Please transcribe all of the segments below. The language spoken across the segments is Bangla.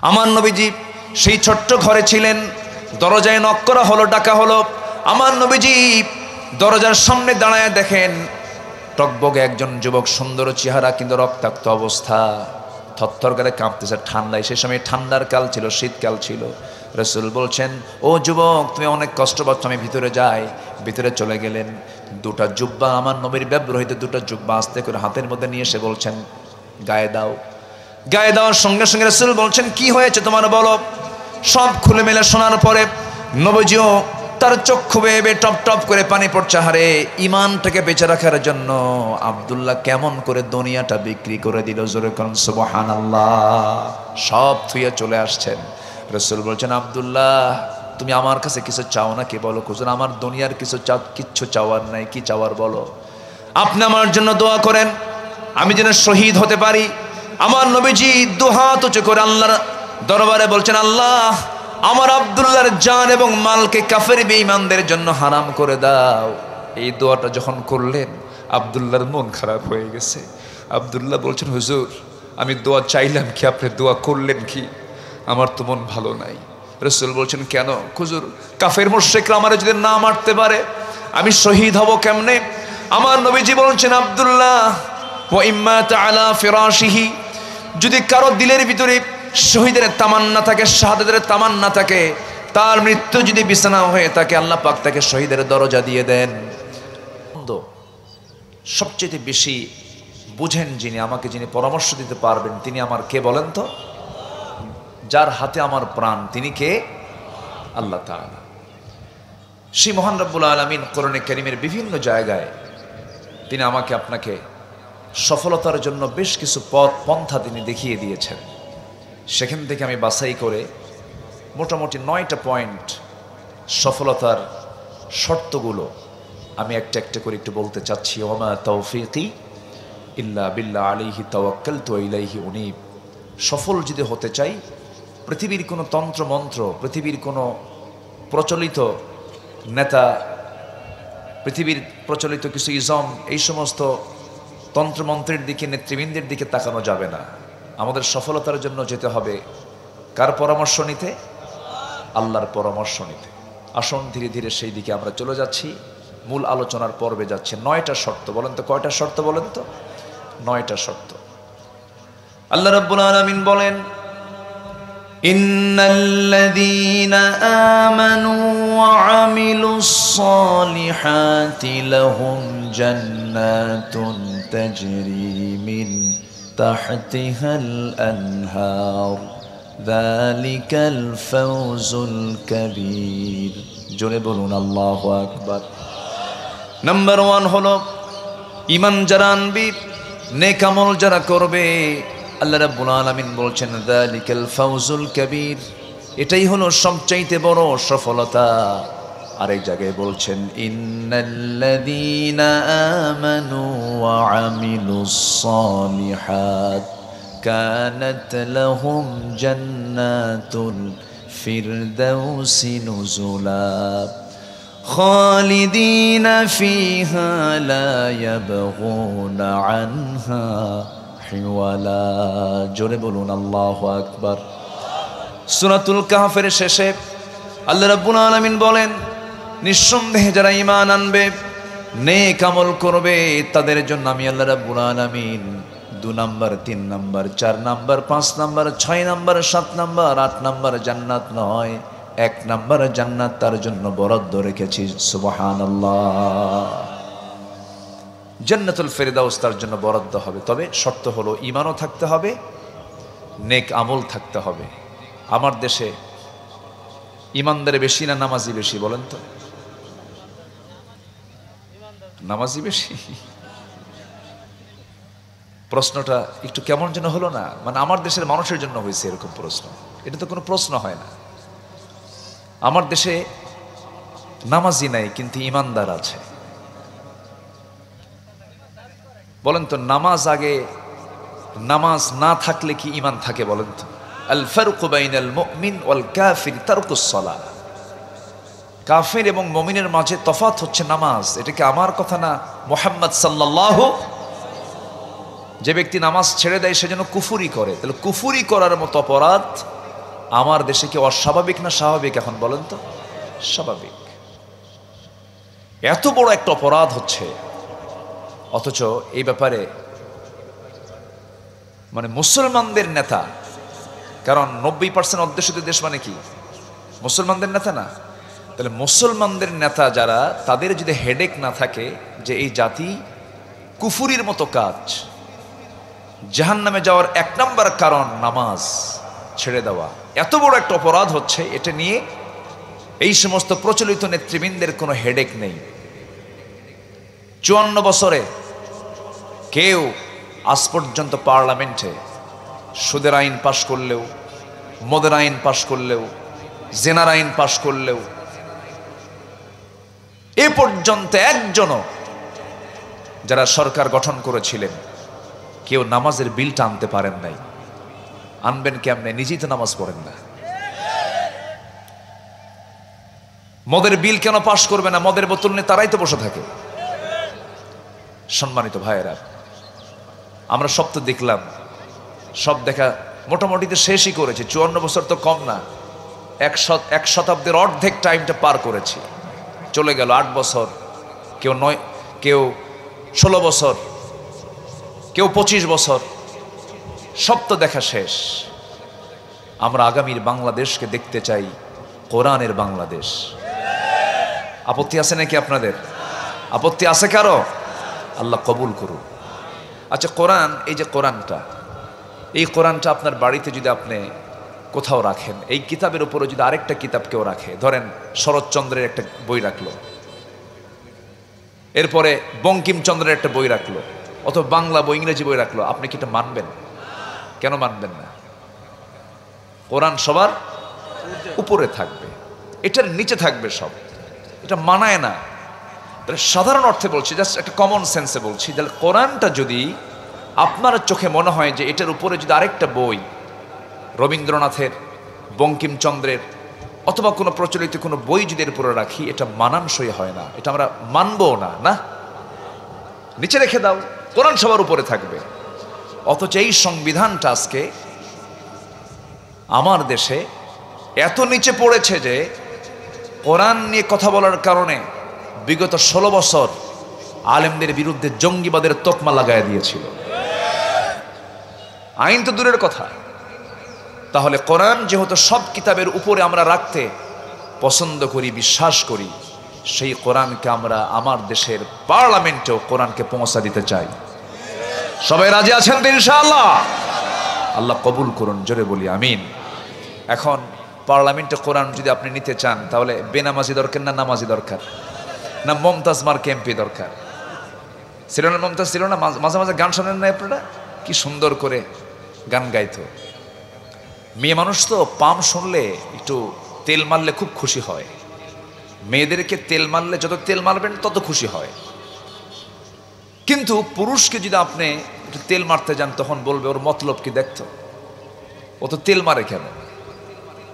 আমার নবীজি সেই ছোট্ট ঘরে ছিলেন, দরজায় নক করা হলো, ডাকা হলো। আমার নবীজি দরজার সামনে দাঁড়ায় দেখেন টকবগে একজন যুবক, সুন্দর চেহারা কিন্তু রক্তাক্ত অবস্থা, থরথর করে কাঁপতেছে ঠান্ডায়। সে সময় ঠান্ডার কাল ছিল, শীতকাল ছিল। রাসূল বলছেন, ও যুবক তুমি অনেক কষ্ট পাচ্ছ, আমি ভিতরে যাই। ভিতরে চলে গেলেন। দুটা জুব্বা, আমার নবীর ব্যবহৃত দুটা জুব্বা আস্তে করে হাতের মধ্যে নিয়ে এসে বলছেন গায়ে দাও। গায়ে দেওয়ার সঙ্গে সঙ্গে রাসূল বলছেন, কি হয়েছে তোমার বলো। সব খুলে মেলে শোনার পরে নবীজিও তার চক্ষু বেয়ে টপ টপ করে পানি পড়ছে। হারে ইমানটাকে বেঁচে রাখার জন্য আব্দুল্লাহ কেমন করে দুনিয়াটা বিক্রি করে দিল, জোরে কোন সুবহানাল্লাহ। সব থুয়ে চলে আসছেন। রাসূল বলছেন, আব্দুল্লাহ তুমি আমার কাছে কিছু চাও না কি বলো। হুজুর আমার দুনিয়ার কিচ্ছু চাওয়ার নাই, কি চাওয়ার বলো। আপনি আমার জন্য দোয়া করেন, আমি যেন শহীদ হতে পারি। আমার নবীজি দুহাত উঁচু করে আল্লাহর দরবারে বলছেন, আল্লাহ আমার আব্দুল্লাহর জান এবং মালকে কাফের বেঈমানদের জন্য হারাম করে দাও। এই দোয়াটা যখন করলেন আব্দুল্লাহর মন খারাপ হয়ে গেছে। আব্দুল্লাহ বলছেন, হুজুর আমি দোয়া চাইলাম কি, আপনি দোয়া করলেন কি, আমার তো মন ভালো নাই। রাসূল বলছেন, কেন। হুজুর কাফের মুশরিকরা আমারে যদি না মারতে পারে আমি শহীদ হব কেমনে। আমার নবীজি বলছেন, আব্দুল্লাহ ওয়া ইম্মা তাআলা ফিরাশিহি, যদি কারো দিলের ভিতরে শহীদের তামান্না থাকে, শাহাদাতের তামান্না থাকে, তার মৃত্যু যদি বিছানা হয়ে থাকে, আল্লাহ পাক তাকে শহীদের দরজা দিয়ে দেন। সবচেয়ে বেশি বুঝেন যিনি, আমাকে যিনি পরামর্শ দিতে পারবেন তিনি আমার কে বলেন তো। যার হাতে আমার প্রাণ তিনি কে, আল্লাহ তাআলা। সেই মহান রব্বুল আলামিন কোরআনে কারীমের বিভিন্ন জায়গায় তিনি আমাকে আপনাকে সফলতার জন্য বেশ কিছু পথ পন্থা তিনি দেখিয়ে দিয়েছেন। সেখান থেকে আমি বাছাই করে মোটামুটি 9টা পয়েন্ট সফলতার শর্তগুলো আমি একটা একটা করে একটু বলতে চাচ্ছি। ওমা তৌফিকি ইল্লা বিল্লাহ আলাইহি তাওয়াক্কালতু ওয়া ইলাইহি উনীব। সফল যদি হতে চাই, পৃথিবীর কোনো তন্ত্র মন্ত্র, পৃথিবীর কোনো প্রচলিত নেতা, পৃথিবীর প্রচলিত কিছু ইজম, এই সমস্ত তন্ত্রমন্ত্রের দিকে, নেতৃবৃন্দের দিকে তাকানো যাবে না। আমাদের সফলতার জন্য যেতে হবে কার পরামর্শ নিতে, আল্লাহর পরামর্শ নিতে। আসুন ধীরে ধীরে সেই দিকে আমরা চলে যাচ্ছি, মূল আলোচনার পর্বে যাচ্ছে। 9টা শর্ত বলেন তো, কয়টা শর্ত বলেন তো। 9টা শর্ত। আল্লাহ রাব্বুল আলামিন বলেন, ইন্নাল্লাযীনা আমানু ওয়া আমিলুস সালিহাতি লাহুম জান্নাতুন তাজরি মিন তাহতিহাল আনহার যালিকাল ফাওজুল কাবীর। জোরে বলুন আল্লাহু আকবার। নাম্বার 1 হলো ঈমান যারা আনবে, নেক আমল যারা করবে, আল্লাহ রাব্বুল আলামিন বলছেন যালিকাল ফাওজুল কাবীর, এটাই হলো সবচাইতে বড় সফলতা। আরেক জায়গায় বলছেন ইন্নাল্লাযীনা আমানু ওয়া আমিলুস সালিহাত কানাত লাহুম জান্নাতুল ফিরদাউসি নুজুলা খালিদিনা ফিহা লা ইয়াবগুনা আনহা হিওয়ালা। জোরে বলুন আল্লাহু আকবার। সূরাতুল কাহফের শেষে আল্লাহ রাব্বুল আলামিন বলেন, নিঃসন্দেহে যারা ঈমান আনবে, নেক আমল করবে, তাদের জন্য আমি আল্লাহ রাব্বুল আলামিন 2 number, 3 number, 4 number, 5 number, 6 number, 7 number, 8 number জান্নাত নয়, 1 নাম্বার জান্নাত তার জন্য বরাদ্দ রেখেছি। সুবহানাল্লাহ। জান্নাতুল ফেরদাউস তার জন্য বরাদ্দ হবে। তবে শর্ত হলো ঈমানও থাকতে হবে, নেক আমল থাকতে হবে। আমার দেশে ঈমানদার বেশি না নামাজি বেশি বলেন তো? নামাজি বেশি। প্রশ্নটা একটু কেমন যেন হলো না, মানে আমার দেশের মানুষের জন্য হয়েছে এরকম প্রশ্ন। এটা তো কোনো প্রশ্ন হয় না। আমার দেশে নামাজি নাই কিন্তু ঈমানদার আছে। বলেন তো, নামাজ আগে, নামাজ না থাকলে কি ঈমান থাকে বলেন তো? আল ফারকু বাইনাল মুমিন ওয়াল কাফির তারকুস সালাহ। কাফির এবং মুমিনের মাঝে তফাৎ হচ্ছে নামাজ। এটা কি আমার কথা না, মুহাম্মদ সাল্লাল্লাহু। যে ব্যক্তি নামাজ ছেড়ে দেয় সে যেন কুফরি করে। তাহলে কুফরি করার মতো অপরাধ আমার দেশে কি অস্বাভাবিক না স্বাভাবিক এখন বলেন তো? স্বাভাবিক। এত বড় একটা অপরাধ হচ্ছে, অথচ এই ব্যাপারে মানে মুসলমানদের নেতা, কারণ 90% অধ্যুষিত দেশ মানে কি মুসলমানদের নেতা না? তাহলে মুসলমানদের নেতা যারা, তাদের যদি হেডেক না থাকে যে এই জাতি কুফুরির মতো কাজ, জাহান্নামে যাওয়ার 1 নম্বর কারণ নামাজ ছেড়ে দেওয়া, এত বড় একটা অপরাধ হচ্ছে, এটা নিয়ে এই সমস্ত প্রচলিত নেতৃবৃন্দের কোনো হেডেক নেই। 54 বছরে কেউ আজ পর্যন্ত পার্লামেন্টে সুদের আইন পাশ করলেও, মদের আইন পাশ করলেও, জেনার আইন পাশ করলেও এ পর্যন্ত একজনও যারা সরকার গঠন করেছিলেন কেউ নামাজের বিলটা আনতে পারেন নাই। আনবেন কেমনে? নিজেই তো নামাজ পড়েন না। মদের বিল কেন পাশ করবে না? মদের বোতল নিয়ে তারাই তো বসে থাকে। সম্মানিত ভাইয়েরা, আমরা সব তো দেখলাম, সব দেখা মোটামুটি তো শেষই করেছি। 54 বছর তো কম না, এক শতাব্দীর অর্ধেক টাইমটা পার করেছি। চলে গেল 8 বছর, কেউ 9, কেউ 16 বছর, কেউ 25 বছর, সব তো দেখা শেষ। আমরা আগামীর বাংলাদেশকে দেখতে চাই কোরআনের বাংলাদেশ। আপত্তি আছে নাকি আপনাদের? আপত্তি আছে কারো? আল্লাহ কবুল করুন। আচ্ছা, কোরআন, এই যে কোরআনটা, এই কোরআনটা আপনার বাড়িতে যদি আপনি কোথাও রাখেন, এই কিতাবের উপরে যদি আরেকটা কিতাব কেউ রাখে, ধরেন শরৎচন্দ্রের একটা বই রাখলো, এরপরে বঙ্কিমচন্দ্রের একটা বই রাখলো, অথবা বাংলা বই, ইংরেজি বই রাখলো, আপনি কি এটা মানবেন? কেন মানবেন না? কোরআন সবার উপরে থাকবে, এটার নিচে থাকবে সব। এটা মানায় না। সাধারণ অর্থে বলছি, জাস্ট একটা কমন সেন্সে বলছি, তাহলে কোরআনটা যদি আপনার চোখে মনে হয় যে এটার উপরে যদি আরেকটা বই, রবীন্দ্রনাথের, বঙ্কিমচন্দ্রের অথবা কোনো প্রচলিত কোনো বই যদি এর উপরে রাখি, এটা মানানসই হয় না, এটা আমরা মানবো না। না, নিচে রেখে দাও, কোরআন সবার উপরে থাকবে। অথচ এই সংবিধানটা আজকে আমার দেশে এত নিচে পড়েছে যে কোরআন নিয়ে কথা বলার কারণে বিগত 16 বছর আলেমদের বিরুদ্ধে জঙ্গিবাদের তকমা লাগায় দিয়েছিল। আইন তো দূরের কথা। তাহলে কোরআন যেহেতু সব কিতাবের উপরে আমরা রাখতে পছন্দ করি, বিশ্বাস করি, সেই কোরআনকে আমরা আমার দেশের পার্লামেন্টেও কোরআনকে পৌঁছা দিতে চাই। সবাই রাজি আছেন তো ইনশাআল্লাহ? আল্লাহ কবুল করুন, জোরে বলি আমিন। এখন পার্লামেন্টে কোরআন যদি আপনি নিতে চান, তাহলে বেনামাজি দরকার না নামাজি দরকার? না মমতাজ মার্ক এমপি দরকার? ছিল না মমতাজ? ছিল না? মাঝে মাঝে গান শোনেন না আপনারা? কি সুন্দর করে গান গাইতো। মেয়ে মানুষ তো পাম শুনলে একটু তেল মারলে খুব খুশি হয়। মেয়েদেরকে তেল মারলে, যত তেল মারবেন তত খুশি হয়। কিন্তু পুরুষকে যদি আপনি একটু তেল মারতে যান, তখন বলবে ওর মতলব কি দেখতো, ও তো তেল মারে কেন?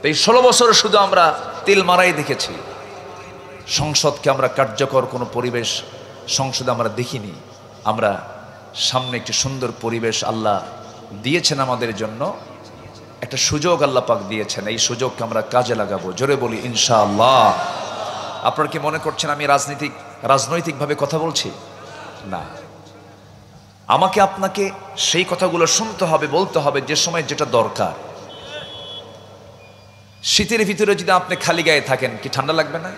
এই 16 বছরে শুধু আমরা তেল মারাই দেখেছি। সংসদকে আমরা কার্যকর কোনো পরিবেশ সংসদে আমরা দেখিনি। আমরা সামনে একটি সুন্দর পরিবেশ আল্লাহ দিয়েছেন আমাদের জন্য, একটা সুযোগ আল্লাহ পাক দিয়েছেন। এই সুযোগকে আমরা কাজে লাগাবো, জোরে বলি ইনশাআল্লাহ। আপনারা কি মনে করছেন আমি রাজনৈতিকভাবে কথা বলছি? না, আমাকে আপনাকে সেই কথাগুলো শুনতে হবে, বলতে হবে যে সময় যেটা দরকার। শীতের ভিতরে যদি আপনি খালি গায়ে থাকেন, কি ঠান্ডা লাগবে না?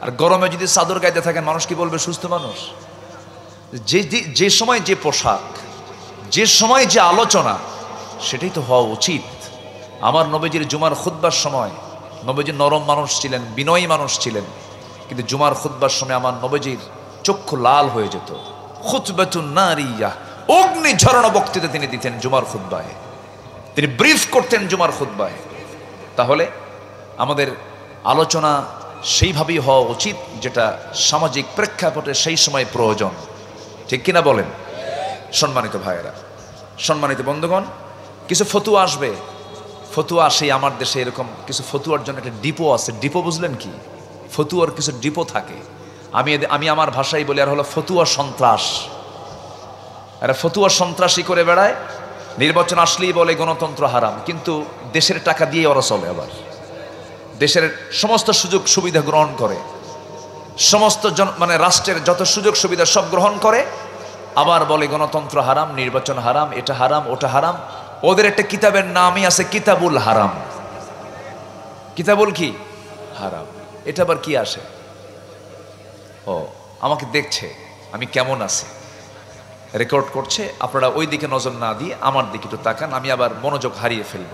আর গরমে যদি চাদর গাইতে থাকেন, মানুষ কি বলবে? সুস্থ মানুষ। যে সময় যে পোশাক, যে সময় যে আলোচনা, সেটাই তো হওয়া উচিত। আমার নবীজির জুমার খুতবার সময়, নবীজি নরম মানুষ ছিলেন, বিনয়ী মানুষ ছিলেন, কিন্তু জুমার খুতবার সময় আমার নবীজির চক্ষু লাল হয়ে যেত। খুতবাতুন নারিয়া, অগ্নি ঝরনা বক্তৃতা তিনি দিতেন জুমার খুতবায়, তিনি ব্রিফ করতেন জুমার খুতবায়। তাহলে আমাদের আলোচনা সেইভাবেই হওয়া উচিত যেটা সামাজিক প্রেক্ষাপটে সেই সময় প্রয়োজন, ঠিক কিনা বলেন? সম্মানিত ভাইয়েরা, সম্মানিত বন্ধুগণ, কিছু ফতুয়া আসবে। ফতুয়া আসে আমার দেশে, এরকম কিছু ফতুয়ার জন্য একটা ডিপো আছে। ডিপো বুঝলেন কি? ফতুয়ার কিছু ডিপো থাকে। আমি আমার ভাষায় বলি, আর হলো ফতুয়া সন্ত্রাস। এরা ফতুয়া সন্ত্রাসী করে বেড়ায়, নির্বাচন আসলেই বলে গণতন্ত্র হারাম, কিন্তু দেশের টাকা দিয়ে ওরা চলে, আবার দেশের সমস্ত সুযোগ সুবিধা গ্রহণ করে, সমস্ত মানে রাষ্ট্রের যত সুযোগ সুবিধা সব গ্রহণ করে, আবার বলে গণতন্ত্র হারাম, নির্বাচন হারাম, এটা হারাম, ওটা হারাম। ওদের একটা কিতাবের নামই আছে কিতাবুল হারাম। কিতাবুল কি? হারাম। এটা আবার কি আসে? ও, আমাকে দেখছে আমি কেমন আছি, রেকর্ড করছে। আপনারা ওই দিকে নজর না দিয়ে আমার দিকে একটু তাকান, আমি আবার মনোযোগ হারিয়ে ফেলব।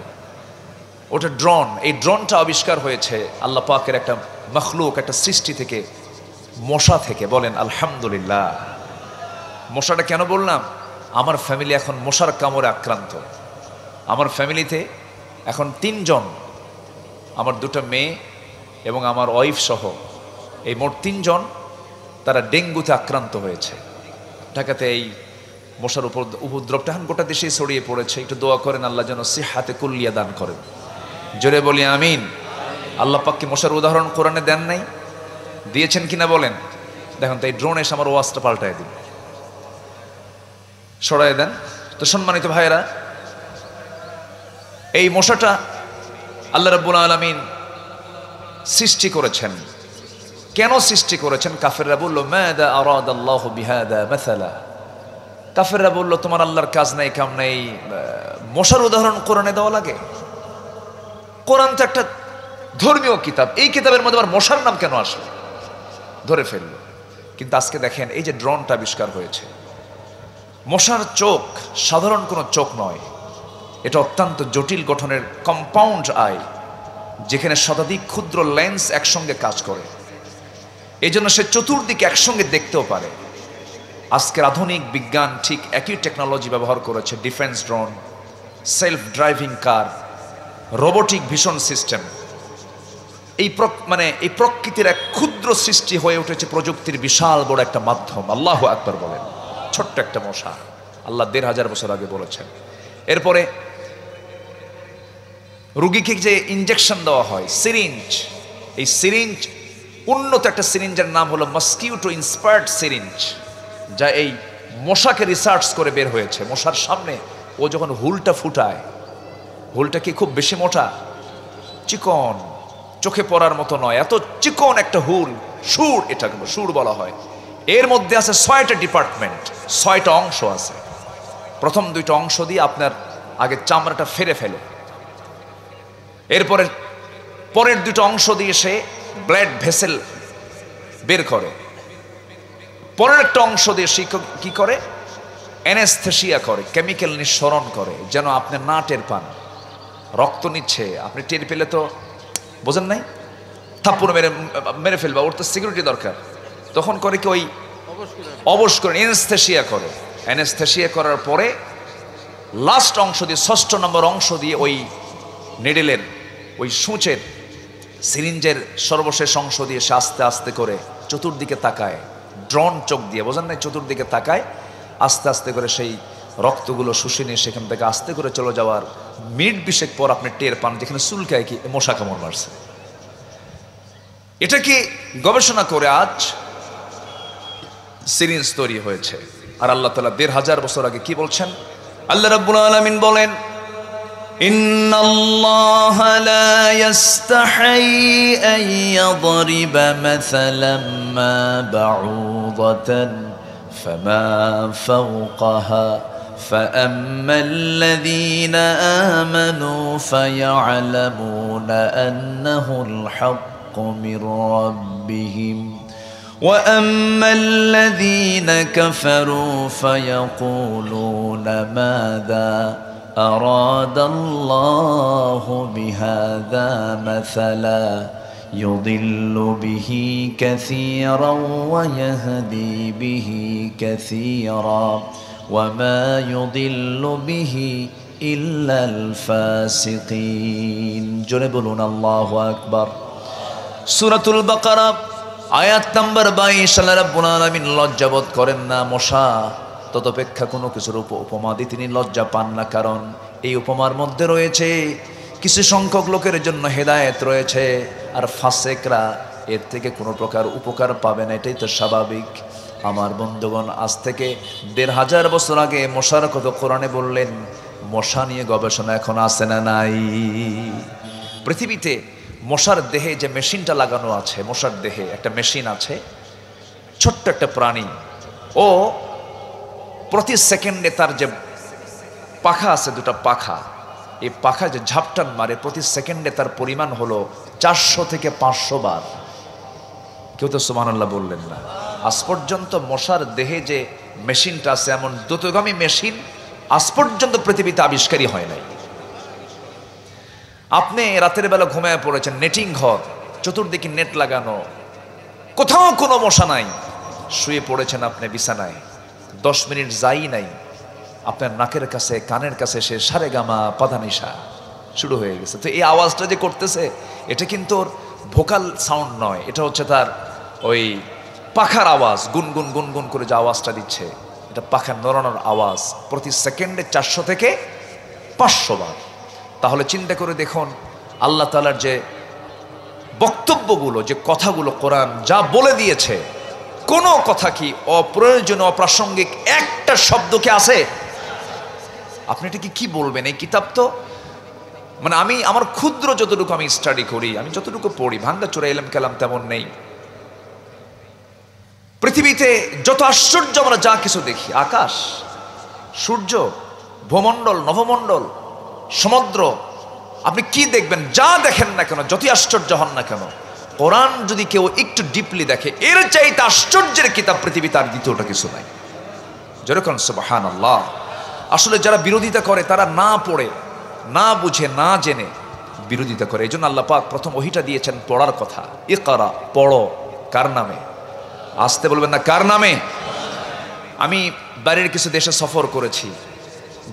ওটা ড্রোন। এই ড্রোনটা আবিষ্কার হয়েছে আল্লাহ পাকের একটা মখলুক, একটা সৃষ্টি থেকে, মশা থেকে। বলেন আলহামদুলিল্লাহ। মশাটা কেন বললাম? আমার ফ্যামিলি এখন মশার কামড়ে আক্রান্ত। আমার ফ্যামিলিতে এখন 3 জন, আমার 2টা মেয়ে এবং আমার ওয়াইফ সহ, এই মোট 3 জন, তারা ডেঙ্গুতে আক্রান্ত হয়েছে। ঢাকাতে এই মশার উপদ্রবটা এখন গোটা দেশেই ছড়িয়ে পড়েছে। একটু দোয়া করেন আল্লাহ যেন সিহাতে কুল্লিয়া দান করেন। জোরে বলি আমিন। আল্লাহ পাক কি মশার উদাহরণ কোরআনে দেন নাই? দিয়েছেন কিনা বলেন? দেখুন তো, এই ড্রোন এসে আমার ওয়াজটা পাল্টায় দিন, সরাই দেন। তো সম্মানিত ভাইয়েরা, এই মশাটা আল্লাহ রাব্বুল আলামিন সৃষ্টি করেছেন। কেন সৃষ্টি করেছেন? কাফেররা বলল মাযা আরাদাল্লাহু বিহাদা মাসালা। কাফেররা বলল তোমার আল্লাহর কাজ নাই, কাম নাই, মশার উদাহরণ কোরআনে দেওয়া লাগে? কোরআন তো একটা ধর্মীয় কিতাব, এই কিতাবের মধ্যে আবার মশার নাম কেন আসলো? ধরে ফেললো। কিন্তু আজকে দেখেন, এই যে ড্রোনটা আবিষ্কার হয়েছে, মশার চোখ সাধারণ কোনো চোখ নয়, এটা অত্যন্ত জটিল গঠনের কম্পাউন্ড আই, যেখানে শতাধিক ক্ষুদ্র লেন্স একসঙ্গে কাজ করে। এই জন্য সে চতুর্দিকে একসঙ্গে দেখতেও পারে। আজকের আধুনিক বিজ্ঞান ঠিক একই টেকনোলজি ব্যবহার করেছে। ডিফেন্স ড্রোন, সেলফ ড্রাইভিং কার, রোবোটিক ভিশন সিস্টেম। এই প্রকৃতির এক ক্ষুদ্র সৃষ্টি হয়ে উঠেছে প্রযুক্তির বিশাল বড় একটা মাধ্যম। আল্লাহু আকবার বলেন। ছোট্ট একটা মশা, আল্লাহ 1500 বছর আগে বলেছেন। এরপরে রোগীকে যে ইনজেকশন দেওয়া হয়, সিরিঞ্জ, এই সিরিঞ্জ, উন্নত একটা সিরিঞ্জের নাম হলো মসকিউটো ইন্সপায়ার্ড সিরিঞ্জ, যা এই মশাকে রিসার্চ করে বের হয়েছে। মশার সামনে ও যখন হুলটা ফুটায়, হুলটা কি খুব বেশি মোটা? চিকন, চোখে পড়ার মতো নয়, এত চিকন একটা হুল, সুর, এটাকে সুর বলা হয়। এর মধ্যে আছে 6টা ডিপার্টমেন্ট, 6টা অংশ আছে। প্রথম 2টা অংশ দিয়ে আপনার আগে চামড়াটা ফেরে ফেলে, এরপরে পরের 2টা অংশ দিয়ে সে ব্লাড ভেসেল বের করে, পরের একটা অংশ দিয়ে সে কি করে? অ্যানেস্থেসিয়া করে, কেমিক্যাল নিঃসরণ করে, যেন আপনি না টের পান। রক্ত নিচ্ছে, আপনি টের পেলে তো বোঝেন নাই, থাপ্পড় মেরে ফেলবা, ওর তো সিকিউরিটি দরকার। তখন করে কি? ওই অবশ করে অ্যানেস্থেসিয়া করে। অ্যানেস্থেসিয়া করার পরে লাস্ট অংশ দিয়ে, 6ষ্ঠ নম্বর অংশ দিয়ে, ওই নেডেলের, ওই সূচের, সিরিঞ্জের সর্বশেষ অংশ দিয়ে সে আস্তে আস্তে করে চতুর্দিকে তাকায়, ড্রোন চোখ দিয়ে, বোঝেন নাই, চতুর্দিকে তাকায়, আস্তে আস্তে করে সেই রক্তগুলো শুষে নিয়ে সেখান থেকে আস্তে করে চলে যাওয়ার মিনিট 20 পর আপনি টের পান যেখানে চুলকায় কি মশা কামড় মারছে। এটা কি গবেষণা করে আজ সিরিঞ্জ তৈরি হয়েছে। আর আল্লাহ তাআলা 1500 বছর আগে কি বলছেন? আল্লাহ রাব্বুল আলামিন বলেন, ইন্নাল্লাহা লা ইস্তাহি আন ইয়াদরিবা মাসালাম মা বাউদাতান ফামা ফাওকাহা فأما الذين آمنوا فيعلمون أنه الحق من ربهم وأما الذين كفروا فيقولون ماذا أراد الله بهذا مثلا يضل به كثيرا ويهدي به كثيرا وما يضل به إلا الفاسقين جنبلون الله أكبر سورة البقرة আয়াত নাম্বার 22 আল্লাহ রাব্বুল আলামিন লজ্জাবোধ করেন না মশা ততপেক্ষা কোনো কিছুর উপমা দিয়ে তিনি লজ্জা পান না, কারণ এই উপমার মধ্যে রয়েছে কিছু সংখ্যক লোকের জন্য হেদায়েত রয়েছে, আর ফাসেকরা এর থেকে কোনো প্রকার উপকার পাবে না, এটাই তো স্বাভাবিক। আমার বন্ধুগণ, আজ থেকে 1500 বছর আগে মশার কথা কোরআনে বললেন, মশা নিয়ে গবেষণা এখন আছে না নাই? পৃথিবীতে মশার দেহে যে মেশিনটা লাগানো আছে, মশার দেহে একটা মেশিন আছে, ছোট্ট একটা প্রাণী, ও প্রতি সেকেন্ডে তার যে পাখা আছে, দুটা পাখা, এই পাখা যে ঝাপটান মারে প্রতি সেকেন্ডে তার পরিমাণ হলো 400 থেকে 500 বার। কেউ তো সুবহানাল্লাহ বললেন না। আজ পর্যন্ত মশার দেহে যে মেশিনটা আছে, এমন দ্রুতগামী মেশিন আজ পর্যন্ত পৃথিবীতে আবিষ্কারই হয় নাই। আপনি রাতের বেলা ঘুমায় পড়েছেন, নেটিং ঘর, চতুর্দিকে নেট লাগানো, কোথাও কোনো মশা নাই, শুয়ে পড়েছেন আপনি বিছানায়, 10 মিনিট যাই নাই, আপনার নাকের কাছে কানের কাছে সে সারেগামা পাধানিসা শুরু হয়ে গেছে। তো এই আওয়াজটা যে করতেছে, এটা কিন্তু ওর ভোকাল সাউন্ড নয়, এটা হচ্ছে তার ওই পাখার আওয়াজ, গুনগুন গুনগুন করে যে আওয়াজটা দিচ্ছে, এটা পাখার নড়ানোর আওয়াজ, প্রতি সেকেন্ডে 400 থেকে 500 বার। তাহলে চিন্তা করে দেখুন, আল্লাহ তাআলার যে বক্তব্যগুলো, যে কথাগুলো কোরআন যা বলে দিয়েছে, কোনো কথা কি অপ্রয়োজনীয় অপ্রাসঙ্গিক একটা শব্দ কি আছে? আপনি এটা কি বলবেন? এই কিতাব তো মানে আমি আমার ক্ষুদ্র যতটুকু আমি স্টাডি করি, আমি যতটুকু পড়ি, ভাঙ্গা চোরা এলেম কালাম তেমন নেই। পৃথিবীতে যত আশ্চর্য আমরা যা কিছু দেখি, আকাশ, সূর্য, ভূমণ্ডল, নভমণ্ডল, সমুদ্র, আপনি কি দেখবেন, যা দেখেন না কেন, যতই আশ্চর্য হন না কেন, কোরআন যদি কেউ একটু ডিপলি দেখে, এর চাইতে আশ্চর্যের কিতাব পৃথিবীতে আর দ্বিতীয়টা কিছু নাই। যেরকম সুবহানাল্লাহ। আসলে যারা বিরোধিতা করে তারা না পড়ে, না বুঝে, না জেনে বিরোধিতা করে। এই জন্য আল্লাহ পাক প্রথম ওহিটা দিয়েছেন পড়ার কথা, ইকরা, পড়ো। কার নামে? আসতে বলবেন না, কার নামে? আমি বাইরের কিছু দেশে সফর করেছি,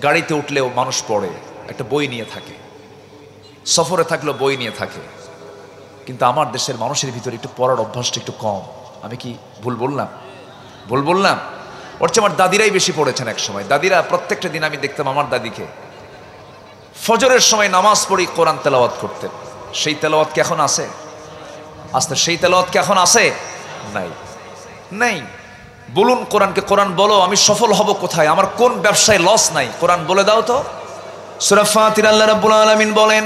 গাড়িতে উঠলেও মানুষ পড়ে, একটা বই নিয়ে থাকে, সফরে থাকলেও বই নিয়ে থাকে। কিন্তু আমার দেশের মানুষের ভিতরে একটু পড়ার অভ্যাসটা একটু কম। আমি কি ভুল বললাম? ভুল বললাম? ওর চেয়ে আমার দাদিরাই বেশি পড়েছেন এক সময়। দাদিরা প্রত্যেকটা দিন আমি দেখতাম আমার দাদিকে ফজরের সময় নামাজ পড়ি কোরআন তেলাওয়াত করতেন। সেই তেলাওয়াত কি এখন আছে? আস্তে সেই তেলাওয়াত কি এখন আছে? নাই, নাই। বলুন কোরআনকে, কোরআন বলো আমি সফল হব কোথায়, আমার কোন ব্যবসায় লস নাই, কোরআন বলে দাও তো। সূরা ফাতির আল্লাহ রাব্বুল আলামিন বলেন,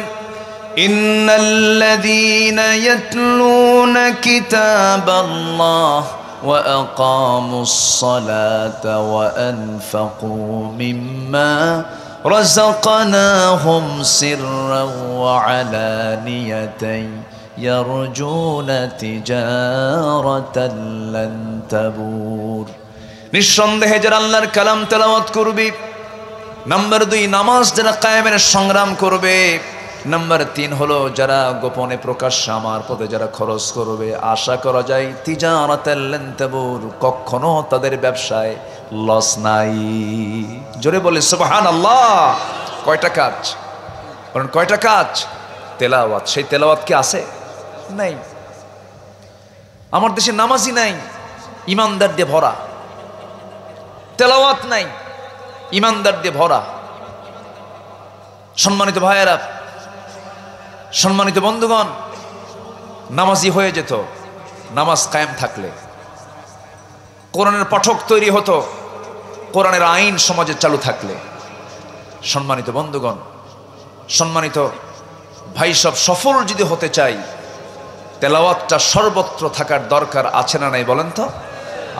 ইন্নাল্লাযীনা ইয়াতলুনা কিতাবাল্লাহ ওয়া আকামুস সালাতা ওয়া আনফাকু মিম্মা রাযাকনাহুম সিররান ওয়া আলানিয়াতান ইয়ারজুনা তিজারাতান লান তাবুর। নিঃসন্দেহে যারা আল্লাহর কালাম তেলাওয়াত করবে, নাম্বার 2 নামাজ যারা কায়েমের সংগ্রাম করবে, নাম্বার 3 হলো যারা গোপনে প্রকাশ্যে আমার পথে যারা খরচ করবে, আশা করা যায় তিজারাতান লান তাবুর, কখনো তাদের ব্যবসায় লস নাই। জোরে বলে সুবহানাল্লাহ। কয়টা কাজ? কারণ কয়টা কাজ? তেলাওয়াত। সেই তেলাওয়াত কি আছে? নাই। আমার দেশে নামাজই নাই, ইমানদার দিয়ে ভরা। তেলাওয়াত নাই, ইমানদার দিয়ে ভরা। সম্মানিত ভাইয়েরা, সম্মানিত বন্ধুগণ, নামাজি হয়ে যেত নামাজ কায়েম থাকলে, কোরআনের পাঠক তৈরি হতো কোরআনের আইন সমাজে চালু থাকলে। সম্মানিত বন্ধুগণ, সম্মানিত ভাই, সব সফল যদি হতে চাই, তেলাওয়াতটা সর্বত্র থাকার দরকার আছে না নাই বলেন তো?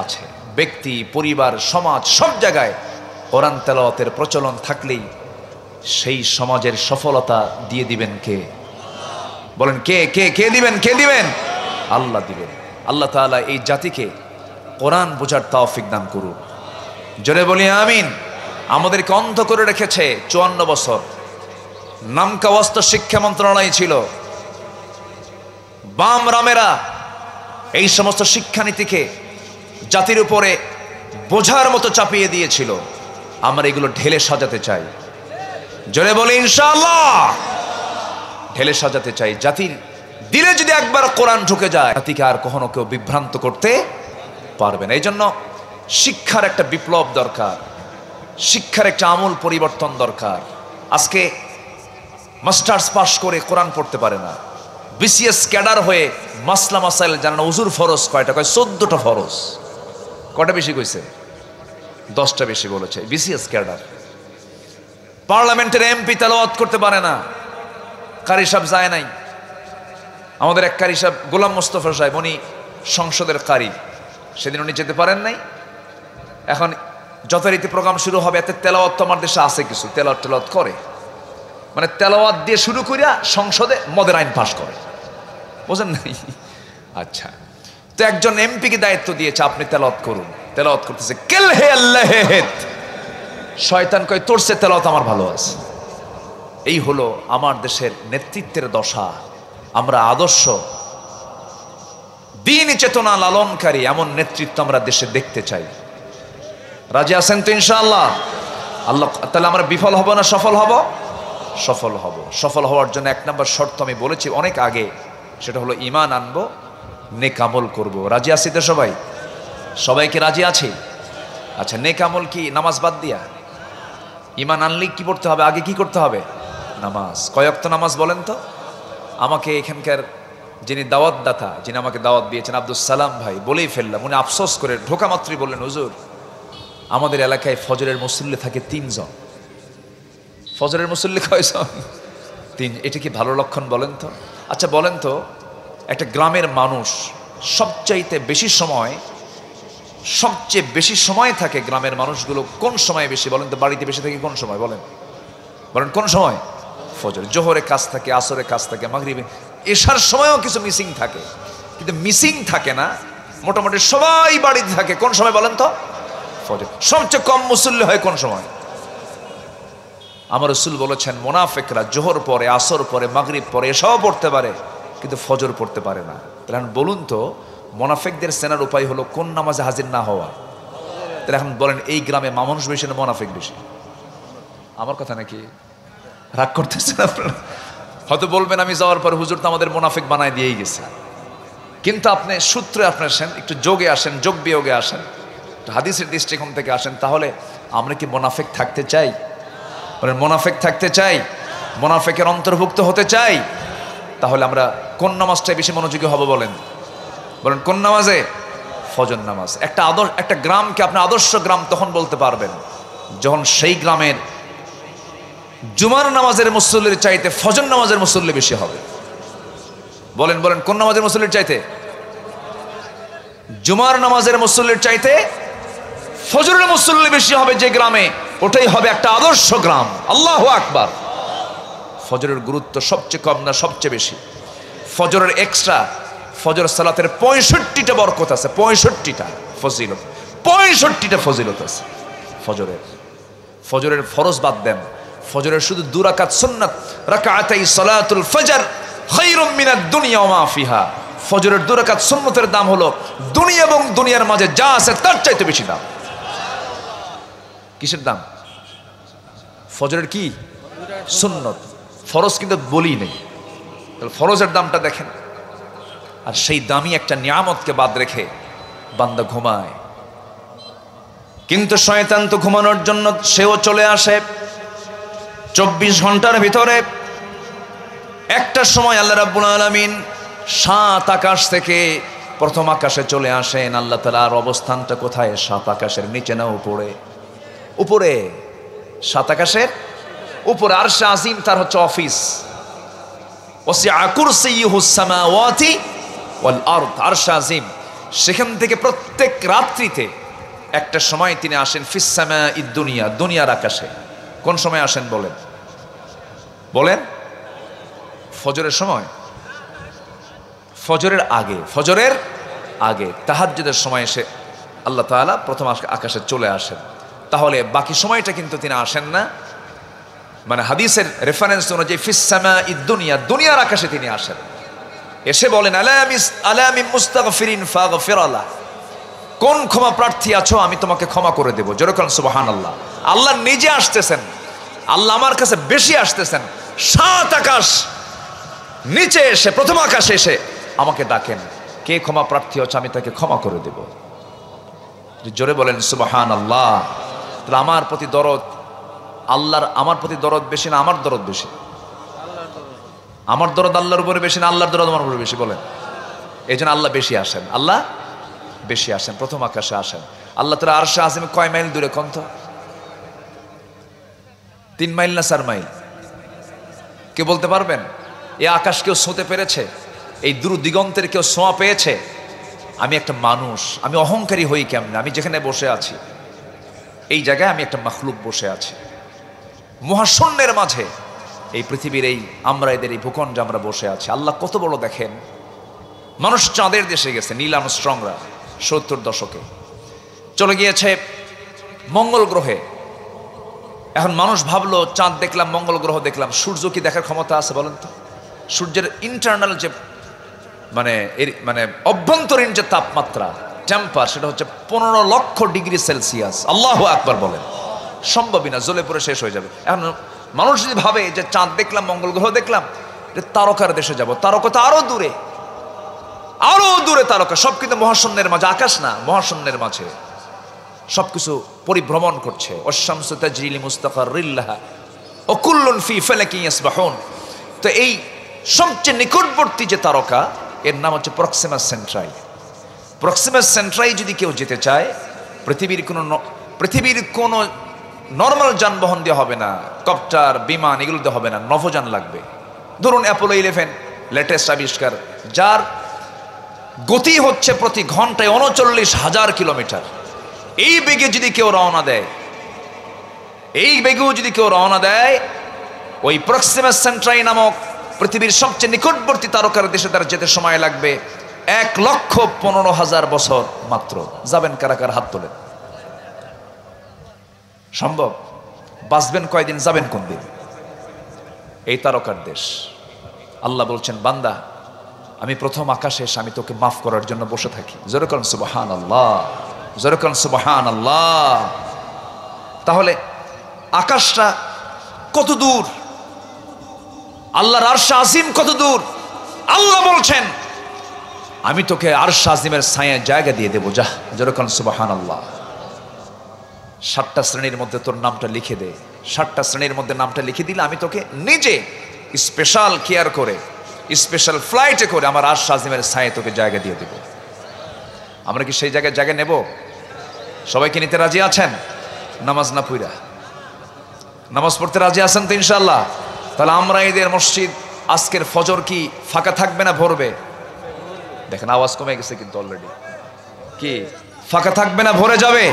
আছে। ব্যক্তি, পরিবার, সমাজ, সব জায়গায় কোরআন তেলাওয়াতের প্রচলন থাকলেই সেই সমাজের সফলতা দিয়ে দিবেন কে? বলেন কে? কে কে দিবেন? কে দিবেন? আল্লাহ দিবেন। আল্লাহ তাআলা এই জাতিকে কোরআন বোঝার তৌফিক দান করুন। জোরে বলি আমিন। আমাদেরকে অন্ধ করে রেখেছে 54 বছর। নামকাওয়াস্ত শিক্ষা মন্ত্রণালয় ছিল, বাম রামেরা এই সমস্ত শিক্ষানীতিকে জাতির উপরে বোঝার মতো চাপিয়ে দিয়েছিল। আমরা এগুলো ঢেলে সাজাতে চাই। জোরে বলি ইনশাআল্লাহ। ঢেলে সাজাতে চাই। জাতির দিলে যদি একবার কোরআন ঢুকে যায়, জাতিকে আর কখনো কেউ বিভ্রান্ত করতে পারবে না। এই জন্য শিক্ষার একটা বিপ্লব দরকার, শিক্ষার একটা আমূল পরিবর্তন দরকার। আজকে মাস্টার্স পাস করে কোরআন পড়তে পারে না, বিসিএস ক্যাডার হয়ে মাসলা মাসাইল জানে না। উজুর ফরজ কয়টা? কয় 14টা ফরজ। কয়টা বেশি কইছে? 10টা বেশি বলেছে। বিসিএস ক্যাডার পার্লামেন্টের এমপি তেলাওয়াত করতে পারে না, কারি সাহেব যায় নাই। আমাদের এক কারি সাহেব গোলাম মোস্তফা সাহেব, উনি সংসদের কারি, সেদিন উনি যেতে পারেন নাই। এখন যথারীতি প্রোগ্রাম শুরু হবে, এতে তেলাওয়াত তো আমার দেশে আছে কিছু, তেলাওয়াত করে, মানে তেলাওয়াত দিয়ে শুরু করিয়া সংসদে মদের আইন পাশ করে, বোঝেন নাই? আচ্ছা, তো একজন এমপিকে দায়িত্ব দিয়েছে, আপনি তেলাওয়াত করুন। তেলাওয়াত করতেছে, কেল হে আল্লাহ হেদ, শয়তান কয় তোর সে তেলাওয়াত আমার ভালো আছে। এই হলো আমার দেশের নেতৃত্বের দশা। আমরা আদর্শ দ্বীন চেতনা লালনকারী এমন নেতৃত্ব আমরা দেশে দেখতে চাই। রাজি আছেন তো ইনশাআল্লাহ? আল্লাহ তাহলে আমরা বিফল হব না সফল হব? সফল হব। সফল হওয়ার জন্য এক নম্বর শর্ত আমি বলেছি অনেক আগে, সেটা হলো ঈমান আনবো, নেক আমল করবো। রাজি আছি তো সবাই? সবাইকে রাজি আছে? আচ্ছা, নেক আমল কি নামাজ বাদ দিয়া? ঈমান আনলে কি করতে হবে? আগে কি করতে হবে? নামাজ। কয় ওয়াক্ত নামাজ বলেন তো? আমাকে এখানকার যিনি দাওয়াত দাতা, যিনি আমাকে দাওয়াত দিয়েছেন, আব্দুল সালাম ভাই, বলেই ফেললাম, উনি আফসোস করে ঢোকা মাত্রই বললেন, হুজুর আমাদের এলাকায় ফজরের মুসল্লি থাকে 3 জন। ফজরের মুসল্লি কয়জন? 3। এটা কি ভালো লক্ষণ বলেন তো? আচ্ছা বলেন তো, একটা গ্রামের মানুষ সবচাইতে সবচেয়ে বেশি সময় থাকে গ্রামের মানুষগুলো কোন সময় বেশি বলেন তো? বাড়িতে বেশি থাকে কোন সময় বলেন? বলেন কোন সময়? ফজর। জোহরে কাজ থাকে, আসরে কাজ থাকে, মাগরিবে, এশার সময়ও কিছু মিসিং থাকে, কিন্তু মিসিং থাকে না, মোটামুটি সবাই বাড়িতে থাকে কোন সময় বলেন তো? ফজর। সবচেয়ে কম মুসল্লি হয় কোন সময়? আমার রাসূল বলেছেন, মুনাফিকরা জোহর পরে, আসর পরে, মাগরিব পরে, এশাও পড়তে পারে কিন্তু ফজর পড়তে পারে না। তাহলে বলুন তো, মুনাফিকদের চেনার উপায় হলো কোন নামাজে হাজির না হওয়া। তাহলে এখন বলেন, এই গ্রামে মানুষ বেশি না মুনাফিক বেশি? আমার কথা নাকি? রাগ করতেছেন আপনারা? হয়তো বলবেন আমি যাওয়ার পর হুজুর তো আমাদের মুনাফিক বানায় দিয়েই গেছে। কিন্তু আপনি সূত্রে আপনি আসেন, একটু যোগে আসেন, যোগ বিয়োগে আসেন, হাদিসের দৃষ্টিকোণ থেকে আসেন, তাহলে আমরা কি মুনাফিক থাকতে চাই? বলেন মুনাফিক থাকতে চাই? মুনাফিকের অন্তর্ভুক্ত হতে চাই? তাহলে আমরা কোন নামাজটায় বেশি মনোযোগী হব বলেন? বলেন কোন নামাজে? ফজর নামাজ। একটা গ্রামকে আপনি আদর্শ গ্রাম তখন বলতে পারবেন যখন সেই গ্রামের জুমার নামাজের মুসল্লির চাইতে ফজর নামাজের মুসল্লি বেশি হবে। বলেন বলেন কোন নামাজের মুসল্লির চাইতে? জুমার নামাজের মুসল্লির চাইতে ফজরের মুসল্লি বেশি হবে যে গ্রামে, ওটাই হবে একটা আদর্শ গ্রাম। আল্লাহু আকবার। ফজরের গুরুত্ব সবচেয়ে কম না সবচেয়ে বেশি? ফজরের এক্সট্রা, ফজর সালাতের 65টা বরকত আছে, 65টা ফজিলত, 65টা ফজিলত আছে ফজরের ফরজ বাদ দেন, ফজরের শুধু 2 রাকাত সুন্নাত, রাকাতাই সালাতুল ফজর খায়রুম মিনাদ দুনিয়া ওয়া মা ফিহা। ফজরের 2 রাকাত সুন্নতের দাম হলো দুনিয়া এবং দুনিয়ার মাঝে যা আছে তার চাইতে বেশি দাম। কিসের দাম? ফজরের কি? সুন্নত। ফরজ কিন্তু বলি নেই, তাহলে ফরজের দামটা দেখেন। আর সেই দামি একটা নিয়ামতকে বাদ রেখে বান্দা ঘুমায়, কিন্তু শয়তান তো ঘুমানোর জন্য সেও চলে আসে 24 ঘন্টার ভিতরে। একটা সময় আল্লাহ রাব্বুল আলামিন 7 আকাশ থেকে প্রথম আকাশে চলে আসেন। আল্লাহ তাআলার অবস্থানটা কোথায়? 7 আকাশের নিচে না উপরে? উপরে, 7 আকাশের উপরে। আরশে আজিম তার হচ্ছে অফিস। ওয়াসিআ কুরসিয়ুহুস সামাওয়াতি ওয়াল আরদ। আরশে আজিম, সেখান থেকে প্রত্যেক রাত্রিতে একটা সময় তিনি আসেন ফিস সামাঈদ দুনিয়া, দুনিয়ার আকাশে। কোন সময় আসেন বলেন? বলেন ফজরের সময়? ফজরের আগে, ফজরের আগে তাহাজ্জুদের সময় এসে আল্লাহ তাআলা প্রথম আকাশে চলে আসেন। তাহলে বাকি সময়টা কিন্তু তিনি আসেন না, মানে হাদিসের রেফারেন্স অনুযায়ী ফিস সামাঈদ দুনিয়া, দুনিয়ার আকাশে তিনি আসেন। এসে বলেন আলামি মুস্তাগফিরিন ফাগফিরালাহ, কোন ক্ষমা প্রার্থী আছো আমি তোমাকে ক্ষমা করে দেব। জোরে বলেন সুবহানাল্লাহ। আল্লাহ নিজে আসতেছেন, আল্লাহ আমার কাছে বেশি আসতেছেন। 7 আকাশ নিচে এসে প্রথম আকাশে এসে আমাকে ডাকেন, কে ক্ষমা প্রার্থী হচ্ছে আমি তাকে ক্ষমা করে দেব। জোরে বলেন সুবহানাল্লাহ। তাহলে আমার প্রতি দরদ আল্লাহর, আমার প্রতি দরদ বেশি না আমার দরদ বেশি? আমার দরদ আল্লাহর উপরে বেশি না আল্লাহর দরদ আমার উপরে বেশি? বলেন। এই জন্য আল্লাহ বেশি আসেন, আল্লাহ বেশি আসেন, প্রথম আকাশে আসেন। আল্লাহ তাআলা আরশে আজিম কয় মাইল দূরে কোন তো? 3 মাইল না 4 মাইল? কে বলতে পারবেন? এই আকাশ কেউ ছোঁতে পেরেছে? এই দূর দিগন্তের কেউ ছোঁয়া পেয়েছে? আমি একটা মানুষ, আমি অহংকারী হই কেমনে? আমি যেখানে বসে আছি এই জায়গায় আমি একটা মাখলুক বসে আছি মহাশূন্যের মাঝে, এই পৃথিবীর এই আমরা এদের এই ভূখণ্ডে আমরা বসে আছি। আল্লাহ কত বড় দেখেন। মানুষ চাঁদের দেশে গেছে, নীল আর্মস্ট্রংরা 70 দশকে চলে গিয়েছে মঙ্গল গ্রহে। এখন মানুষ ভাবলো চাঁদ দেখলাম, মঙ্গল গ্রহ দেখলাম, সূর্য কি দেখার ক্ষমতা আছে বলেন তো? সূর্যের ইন্টারনাল যে মানে অভ্যন্তরীণ যে তাপমাত্রা টেম্পার, সেটা হচ্ছে 15 লক্ষ ডিগ্রি সেলসিয়াস। আল্লাহু আকবার বলেন। সম্ভবই না, জ্বলে পড়ে শেষ হয়ে যাবে। এখন মানুষ যদি ভাবে যে চাঁদ দেখলাম, মঙ্গল গ্রহ দেখলাম, তারকার দেশে যাব, তারকা তো আরো দূরে, আরো দূরে তারকা, সব কিন্তু মহাশূন্যের মাঝে, আকাশ না মহাশূন্যের মাঝে সবকিছু পরিভ্রমণ করছে। ওয়াশ-শামসু তাজরি লিমুস্তাকাররিন লাহা ওয়া কুল্লুন ফি ফালাকিন ইয়াসবাহুন। তো এই সবচেয়ে নিকটবর্তী যে তারকা, এর নাম হচ্ছে প্রক্সিমা সেন্ট্রাই। প্রক্সিমা সেন্ট্রাই যদি কেউ যেতে চায়, পৃথিবীর কোনো নর্মাল যানবাহন দিয়ে হবে না, কপ্টার, বিমান এগুলো দিয়ে হবে না, নভোযান লাগবে। ধরুন অ্যাপোলো 11 লেটেস্ট আবিষ্কার, যার গতি হচ্ছে প্রতি ঘন্টায় 39,000 কিলোমিটার। এই বেগে যদি কেউ রওনা দেয়, এই বেগেও যদি কেউ রওনা দেয়, ওই প্রক্সিমা সেন্ট্রাই নামক পৃথিবীর সবচেয়ে নিকটবর্তী তারকার দেশে তার যেতে সময় লাগবে 1,15,000 বছর মাত্র। যাবেন কারা কারা? হাত তোলেন। সম্ভব? বাঁচবেন কয়দিন, যাবেন কোন দিন? এই তারকার দেশ। আল্লাহ বলছেন, বান্দা আমি প্রথম আকাশে এসে আমি তোকে মাফ করার জন্য বসে থাকি। জোরে করুন সুবহানাল্লাহ, জোরে করুন সুবহানাল্লাহ। তাহলে আকাশটা কত দূর, আল্লাহর আরশ আজিম কত দূর? আল্লাহ বলছেন আমি তোকে আরশ আজিমের ছায়ায় জায়গা দিয়ে দেবো, যা। জোরে করুন সুবহানাল্লাহ। 7টা শ্রেণীর মধ্যে তোর নামটা লিখে দে। 7টা শ্রেণীর মধ্যে নামটা লিখে দিলে আমি তোকে নিজে স্পেশাল কেয়ার করে, স্পেশাল ফ্লাইটে করে আমার আরশ আজিমের ছায়ায় তোকে জায়গা দিয়ে দেব। আমরা কি সেই জায়গায় জায়গা নেব? সবাইকে নিতে রাজি আছেন? নামাজ না পড়া, নামাজ পড়তে রাজি আছেন তো ইনশাআল্লাহ? তাহলে আমরা এদের মসজিদ আজকের ফজর কি ফাঁকা থাকবে না ভরবে? দেখেন আওয়াজ কমে গেছে কিন্তু অলরেডি। কি ফাঁকা থাকবে না ভরে যাবে?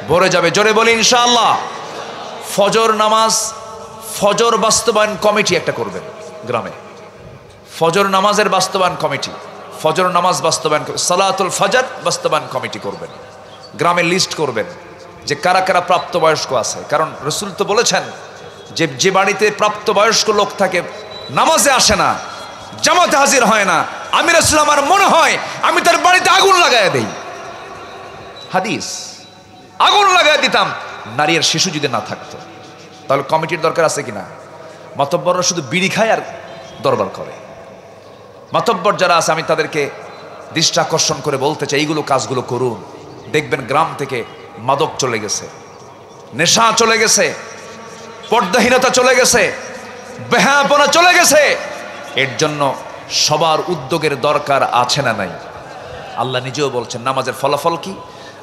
ভরে যাবে। জোরে বলি ইনশাআল্লাহ। ফজর নামাজ, ফজর বাস্তবায়ন কমিটি একটা করবেন গ্রামে। ফজর নামাজের বাস্তবায়ন কমিটি, ফজর নামাজ বাস্তবায়ন, সালাতুল ফজর বাস্তবায়ন কমিটি করবেন। গ্রামে লিস্ট করবেন যে কারা কারা প্রাপ্তবয়স্ক আছে। কারণ রাসূল তো বলেছেন যে যে বাড়িতে প্রাপ্তবয়স্ক লোক থাকে, নামাজে আসে না, জামাতে হাজির হয় না, আমি রাসূল আমার মনে হয় আমি তার বাড়িতে আগুন লাগায় দেই। হাদিস, আগুন লাগায় দিতাম নারী আর শিশু যদি না থাকতো। তাহলে কমিটির দরকার আছে কিনা? মাতব্বররা শুধু বিড়ি খায় আর দরবার করে। মাতব্বর যারা আছে আমি তাদেরকে দৃষ্টি আকর্ষণ করে বলতে চাই, এইগুলো কাজগুলো করুন। দেখবেন গ্রাম থেকে মাদক চলে গেছে, নেশা চলে গেছে, পর্দাহীনতা চলে গেছে, বেহায়াপনা চলে গেছে। এর জন্য সবার উদ্যোগের দরকার আছে না নাই? আল্লাহ নিজেও বলছেন নামাজের ফলাফল কি?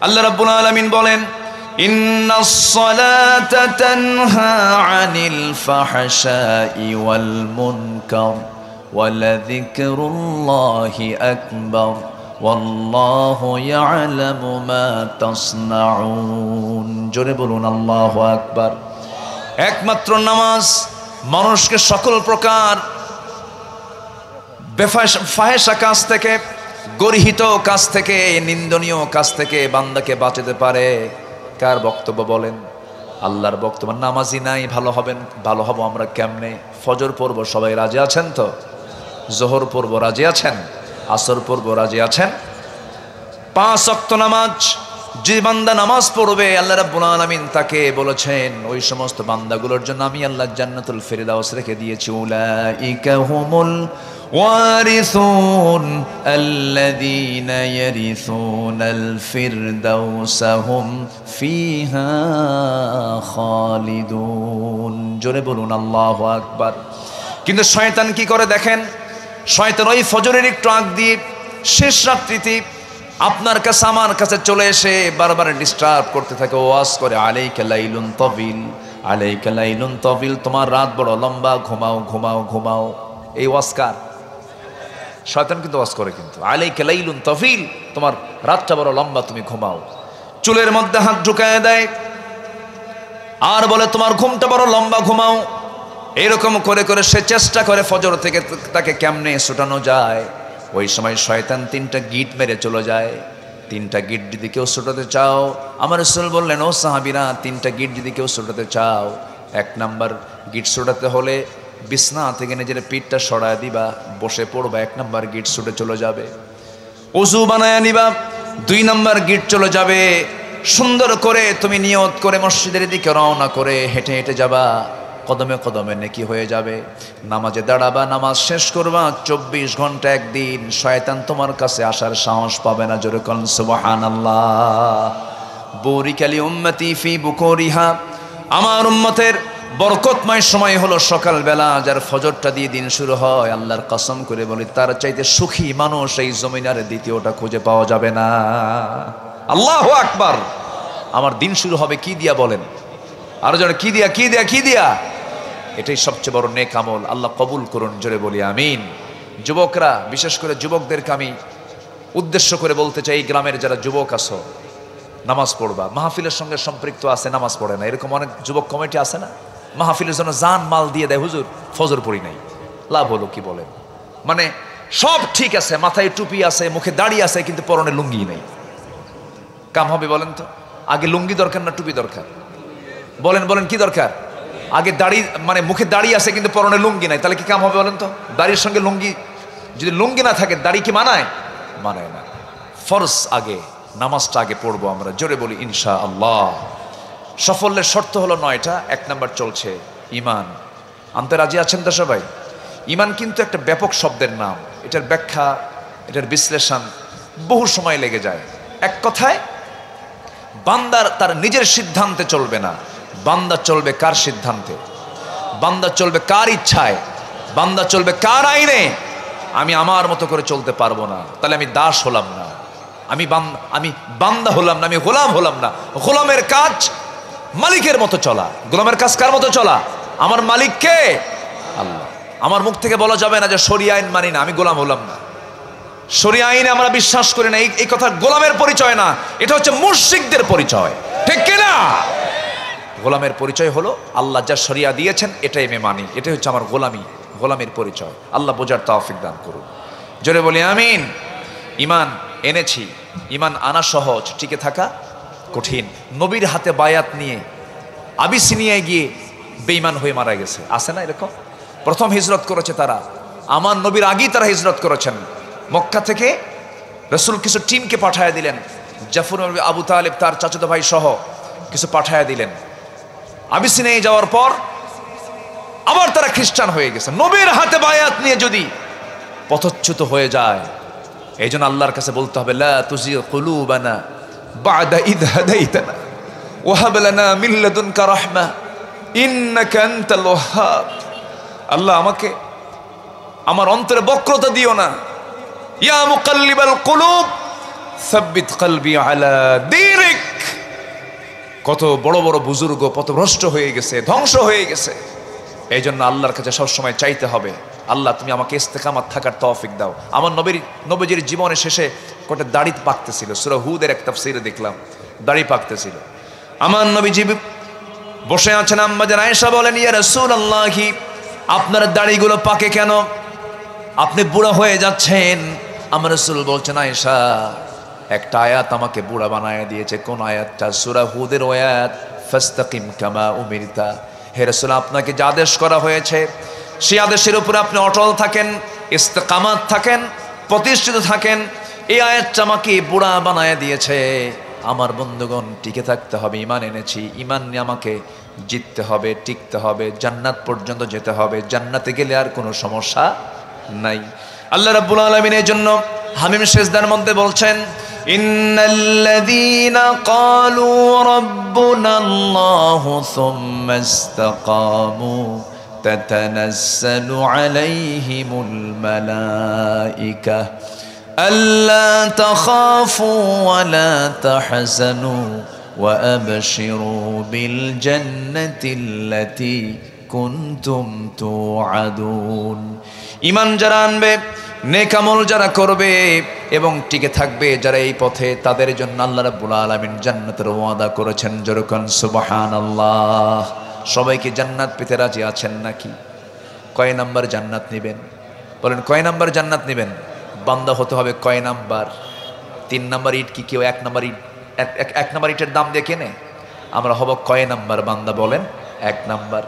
আল্লাহ রাব্বুল আলামিন বলেন, ইন্নাস সালাতা তানহা আনিল ফাহশাই ওয়াল মুনকার ওয়ালাযিকরুল্লাহি আকবার ওয়াল্লাহু ইয়ালামু মা তাসনাউন। জোরে বলুন আল্লাহু আকবার। একমাত্র নামাজ মানুষকে সকল প্রকার ফাহেশা কাজ থেকে, গর্হিত কাজ থেকে, নিন্দনীয় কাজ থেকে বান্দাকে বাঁচাতে পারে। কার বক্তব্য বলেন? আল্লাহর বক্তব্য। নামাজি নাই, ভালো হবেন, ভালো হব আমরা কেমনে? ফজর পড়ব, সবাই রাজি আছেন তো? জোহর পড়ব, রাজি আছেন? আসর পড়ব, রাজি আছেন? 5 ওয়াক্ত নামাজ যে বান্দা নামাজ পড়বে, আল্লাহ রাব্বুল আলামিন তাকে বলেছেন ওই সমস্ত বান্দাগুলোর জন্য আমি আল্লাহ জান্নাতুল ফিরদাউস রেখে দিয়েছি। উলাইকা হুমুল ওয়ারিসুন আল্লাযীনা ইয়ারিসুনাল ফিরদাউসা হুম ফিহা খালিদুন। জোরে বলুন আল্লাহু আকবার। কিন্তু শয়তান কি করে দেখেন? শয়তান ওই ফজরের একটু আগ দিয়ে শেষ রাত্রিতে আপনার কাছে আমার কাছে চলে এসে বারবার ডিস্টার্ব করতে থাকে, ওয়াজ করে, আলাইকা লাইলুন তাবিল, আলাইকা লাইলুন তাবিল, তোমার রাত বড় লম্বা, ঘুমাও ঘুমাও ঘুমাও। এই ওয়াজকার শয়তান কিন্তু ওয়াজ করে, কিন্তু আলাইকা লাইলুন তাবিল, তোমার রাতটা বড় লম্বা, তুমি ঘুমাও। চুলের মধ্যে হাত ঢুকায় দেয় আর বলে তোমার ঘুমটা বড় লম্বা, ঘুমাও। এরকম করে করে সে চেষ্টা করে ফজর থেকে তাকে কেমনে ছুটানো যায়। ওই সময় শয়তান 3টা গিট মেরে চলে যায়। 3টা গিট যদি কেউ ছুটাতে চাও, আমার রাসূল বললেন, ও সাহাবীরা, 3টা গিট যদি কেউ ছুটাতে চাও, 1 নাম্বার গিট ছুটাতে হলে বিছনা থেকে নিজের পিঠটা সরায় দিবা, বসে পড়বা, 1 নাম্বার গিট ছুটে চলে যাবে। ওযু বানায়া নিবা, 2 নাম্বার গিট চলে যাবে। সুন্দর করে তুমি নিয়ত করে মসজিদের দিকে রওনা করে হেঁটে হেঁটে যাবা, কদমে কদমে নেকি হয়ে যাবে। নামাজে দাঁড়াবা, নামাজ শেষ করবা, 24 ঘন্টা একদিন শয়তান তোমার কাছে আসার সাহস পাবে না। জোরে কোন সুবহানাল্লাহ। বুরিকালি উম্মতি ফি বুকুরিহা, আমার উম্মতের বরকতময় সময় হলো সকালবেলা, যার ফজরটা দিয়ে দিন শুরু হয়। আল্লাহর কসম করে বলি, তার চাইতে সুখী মানুষ এই জমিনের দ্বিতীয়টা খুঁজে পাওয়া যাবে না। আল্লাহু আকবার। আমার দিন শুরু হবে কি দিয়া বলেন? আরো জোরে কি দিয়া, কি দিয়া, কি দিয়া? এটাই সবচেয়ে বড় নেক আমল। আল্লাহ কবুল করুন, জোরে বলি আমিন। যুবকরা, বিশেষ করে যুবকদেরকে আমি উদ্দেশ্য করে বলতে চাই, এই গ্রামের যারা যুবক আছো, নামাজ পড়বা। মাহফিলের সঙ্গে সম্পৃক্ত আছে, নামাজ পড়ে না, এরকম অনেক যুবক কমিটি আছে না? মাহফিলের জন্য জান মাল দিয়ে দেয়, হুজুর ফজর পড়ি নাই, লাভ হলো কি বলেন? মানে সব ঠিক আছে, মাথায় টুপি আছে, মুখে দাড়ি আছে, কিন্তু পরনে লুঙ্গি নেই। কাম হবে বলেন তো? আগে লুঙ্গি দরকার না টুপি দরকার? বলেন বলেন, কি দরকার? আগে দাড়ি, মানে মুখে দাড়ি আছে কিন্তু পরনে লুঙ্গি নাই, তাহলে কি কাম হবে বলেন তো? দাড়ির সঙ্গে লুঙ্গি, যদি লুঙ্গি না থাকে দাড়ি কি মানায়? মানায় না। ফরজ আগে, নামাজটা আগে পড়বো আমরা, জোরে বলি ইনশাআল্লাহ। সাফল্যের শর্ত হলো 9টা। 1 নাম্বার চলছে ঈমান। আনতে রাজি আছেন তো সবাই? ঈমান কিন্তু একটা ব্যাপক শব্দের নাম। এটার ব্যাখ্যা, এটার বিশ্লেষণ বহু সময় লেগে যায়। এক কথায়, বান্দার তার নিজের সিদ্ধান্তে চলবে না, বান্দা চলবে কার সিদ্ধান্তে? বান্দা চলবে কার ইচ্ছায়? বান্দা চলবে কার আইনে? আমি আমার মতো করে চলতে পারবো না, তাহলে আমি দাস হলাম না, আমি বান্দা হলাম না, আমি গোলাম হলাম না। গোলামের কাজ মালিকের মতো চলা। গোলামের কাজ কার মতো চলা? আমার মালিক কে? আল্লাহ। আমার মুখ থেকে বলা যাবে না যে শরিয়া আইন মানি না, আমি গোলাম হলাম না, শরিয়া আইনে আমরা বিশ্বাস করি না। এই কথা গোলামের পরিচয় না, এটা হচ্ছে মুশরিকদের পরিচয়, ঠিক কিনা? গোলামের পরিচয় হলো আল্লাহ যা শরিয়া দিয়েছেন এটাই আমি মানি, এটাই হচ্ছে আমার গোলামের পরিচয়। আল্লাহ বোঝার তৌফিক দান করুন, জোরে বলি আমিন। ঈমান এনেছি, ঈমান আনা সহজ, টিকে থাকা কঠিন। নবীর হাতে বায়াত নিয়ে আবিসিনিয়ায় গিয়ে বেঈমান হয়ে মারা গেছে, আছে না এরকম? প্রথম হিজরত করেছে তারা, আমার নবীর আগেই তারা হিজরত করেছেন। মক্কা থেকে রাসূল কিছু টিমকে পাঠায় দিলেন, জাফর আবু তালেব তার চাচাতো ভাই সহ কিছু পাঠায় দিলেন। আবিসিনিয়ায় যাওয়ার পর আবার তারা খ্রিস্টান হয়ে গেছে। নবীর হাতে বায়াত নিয়ে যদি পথচ্যুত হয়ে যায়, এই জন্য আল্লাহর কাছে বলতে হবে, লা তুজিগ কুলুবানা বা'দা ইদ হাদাইতানা ওয়া হাব লানা মিন লাদুনকা রাহমা ইন্নাকা আনতাল ওয়াহ্হাব। আল্লাহ, আমাকে আমার অন্তরে বক্রতা দিও না। ইয়া মুকাল্লিবাল কুলুব সাব্বিত কলবি আলা দীনিক। কত বড় বড় বুজুর্গ পথভ্রষ্ট হয়ে গেছে, ধ্বংস হয়ে গেছে। এই জন্য আল্লাহর কাছে সবসময় চাইতে হবে, আল্লাহ তুমি আমাকে ইস্তেকামাত থাকার তৌফিক দাও। আমার নবীজির জীবনের শেষে কটা দাড়ি পাকতেছিল, সূরা হুদের এক তাফসীরে দেখলাম দাড়ি পাকতেছিল। আমার নবীজি বসে আছেন, আম্মা জান আয়েশা বলেন, ইয়া রাসূলুল্লাহি, আপনার দাড়িগুলো পাকে কেন? আপনি বুড়া হয়ে যাচ্ছেন। আমার রাসূল বলছেন, আয়েশা, একটা আয়াত আমাকে বুড়া বানায় দিয়েছে। কোন আয়াতটা? সূরা হুদের আয়াত, ফাস্তাকিম কামা উমিরতা। হে রাসূল, আপনাকে যে আদেশ করা হয়েছে সেই আদেশের উপরে আপনি অটল থাকেন, ইস্তেকামাত থাকেন, প্রতিষ্ঠিত থাকেন। এই আয়াতটা আমাকে বুড়া বানায় দিয়েছে। আমার বন্ধুগণ, টিকে থাকতে হবে। ঈমান এনেছি, ঈমান নিয়ে আমাকে জিততে হবে, টিকতে হবে, জান্নাত পর্যন্ত যেতে হবে। জান্নাতে গেলে আর কোনো সমস্যা নাই। আল্লাহ রাব্বুল আলামিন এর জন্য হামিম সিজদার মধ্যে বলছেন, ইন্নাল্লাযীনা ক্বালু রাব্বুনাল্লাহু সুম্মা ইসতাকামু তাতানাজ্জালু আলাইহিমুল মালায়েকা আল্লা তাখাফু ওয়া লা তাহজানু وأبشروا بالجنة التي كنتم توعدون ঈমান যারা আনবে, নেক আমল যারা করবে এবং টিকে থাকবে যারা এই পথে, তাদের জন্য আল্লাহ রাব্বুল আলামিন জান্নাতের ওয়াদা করেছেন। যেরকম সুবহানাল্লাহ। সবাইকে জান্নাত পেতে রাজি আছেন নাকি? কয় নাম্বার জান্নাত নেবেন বলেন? কয় নাম্বার জান্নাত নেবেন? বান্দা হতে হবে কয় নাম্বার? 3 নাম্বার ইট কি কেউ 1 নাম্বার ইট এক নাম্বার ইটের দাম দিয়ে কেনে? আমরা হব কয় নাম্বার বান্দা বলেন? 1 নাম্বার।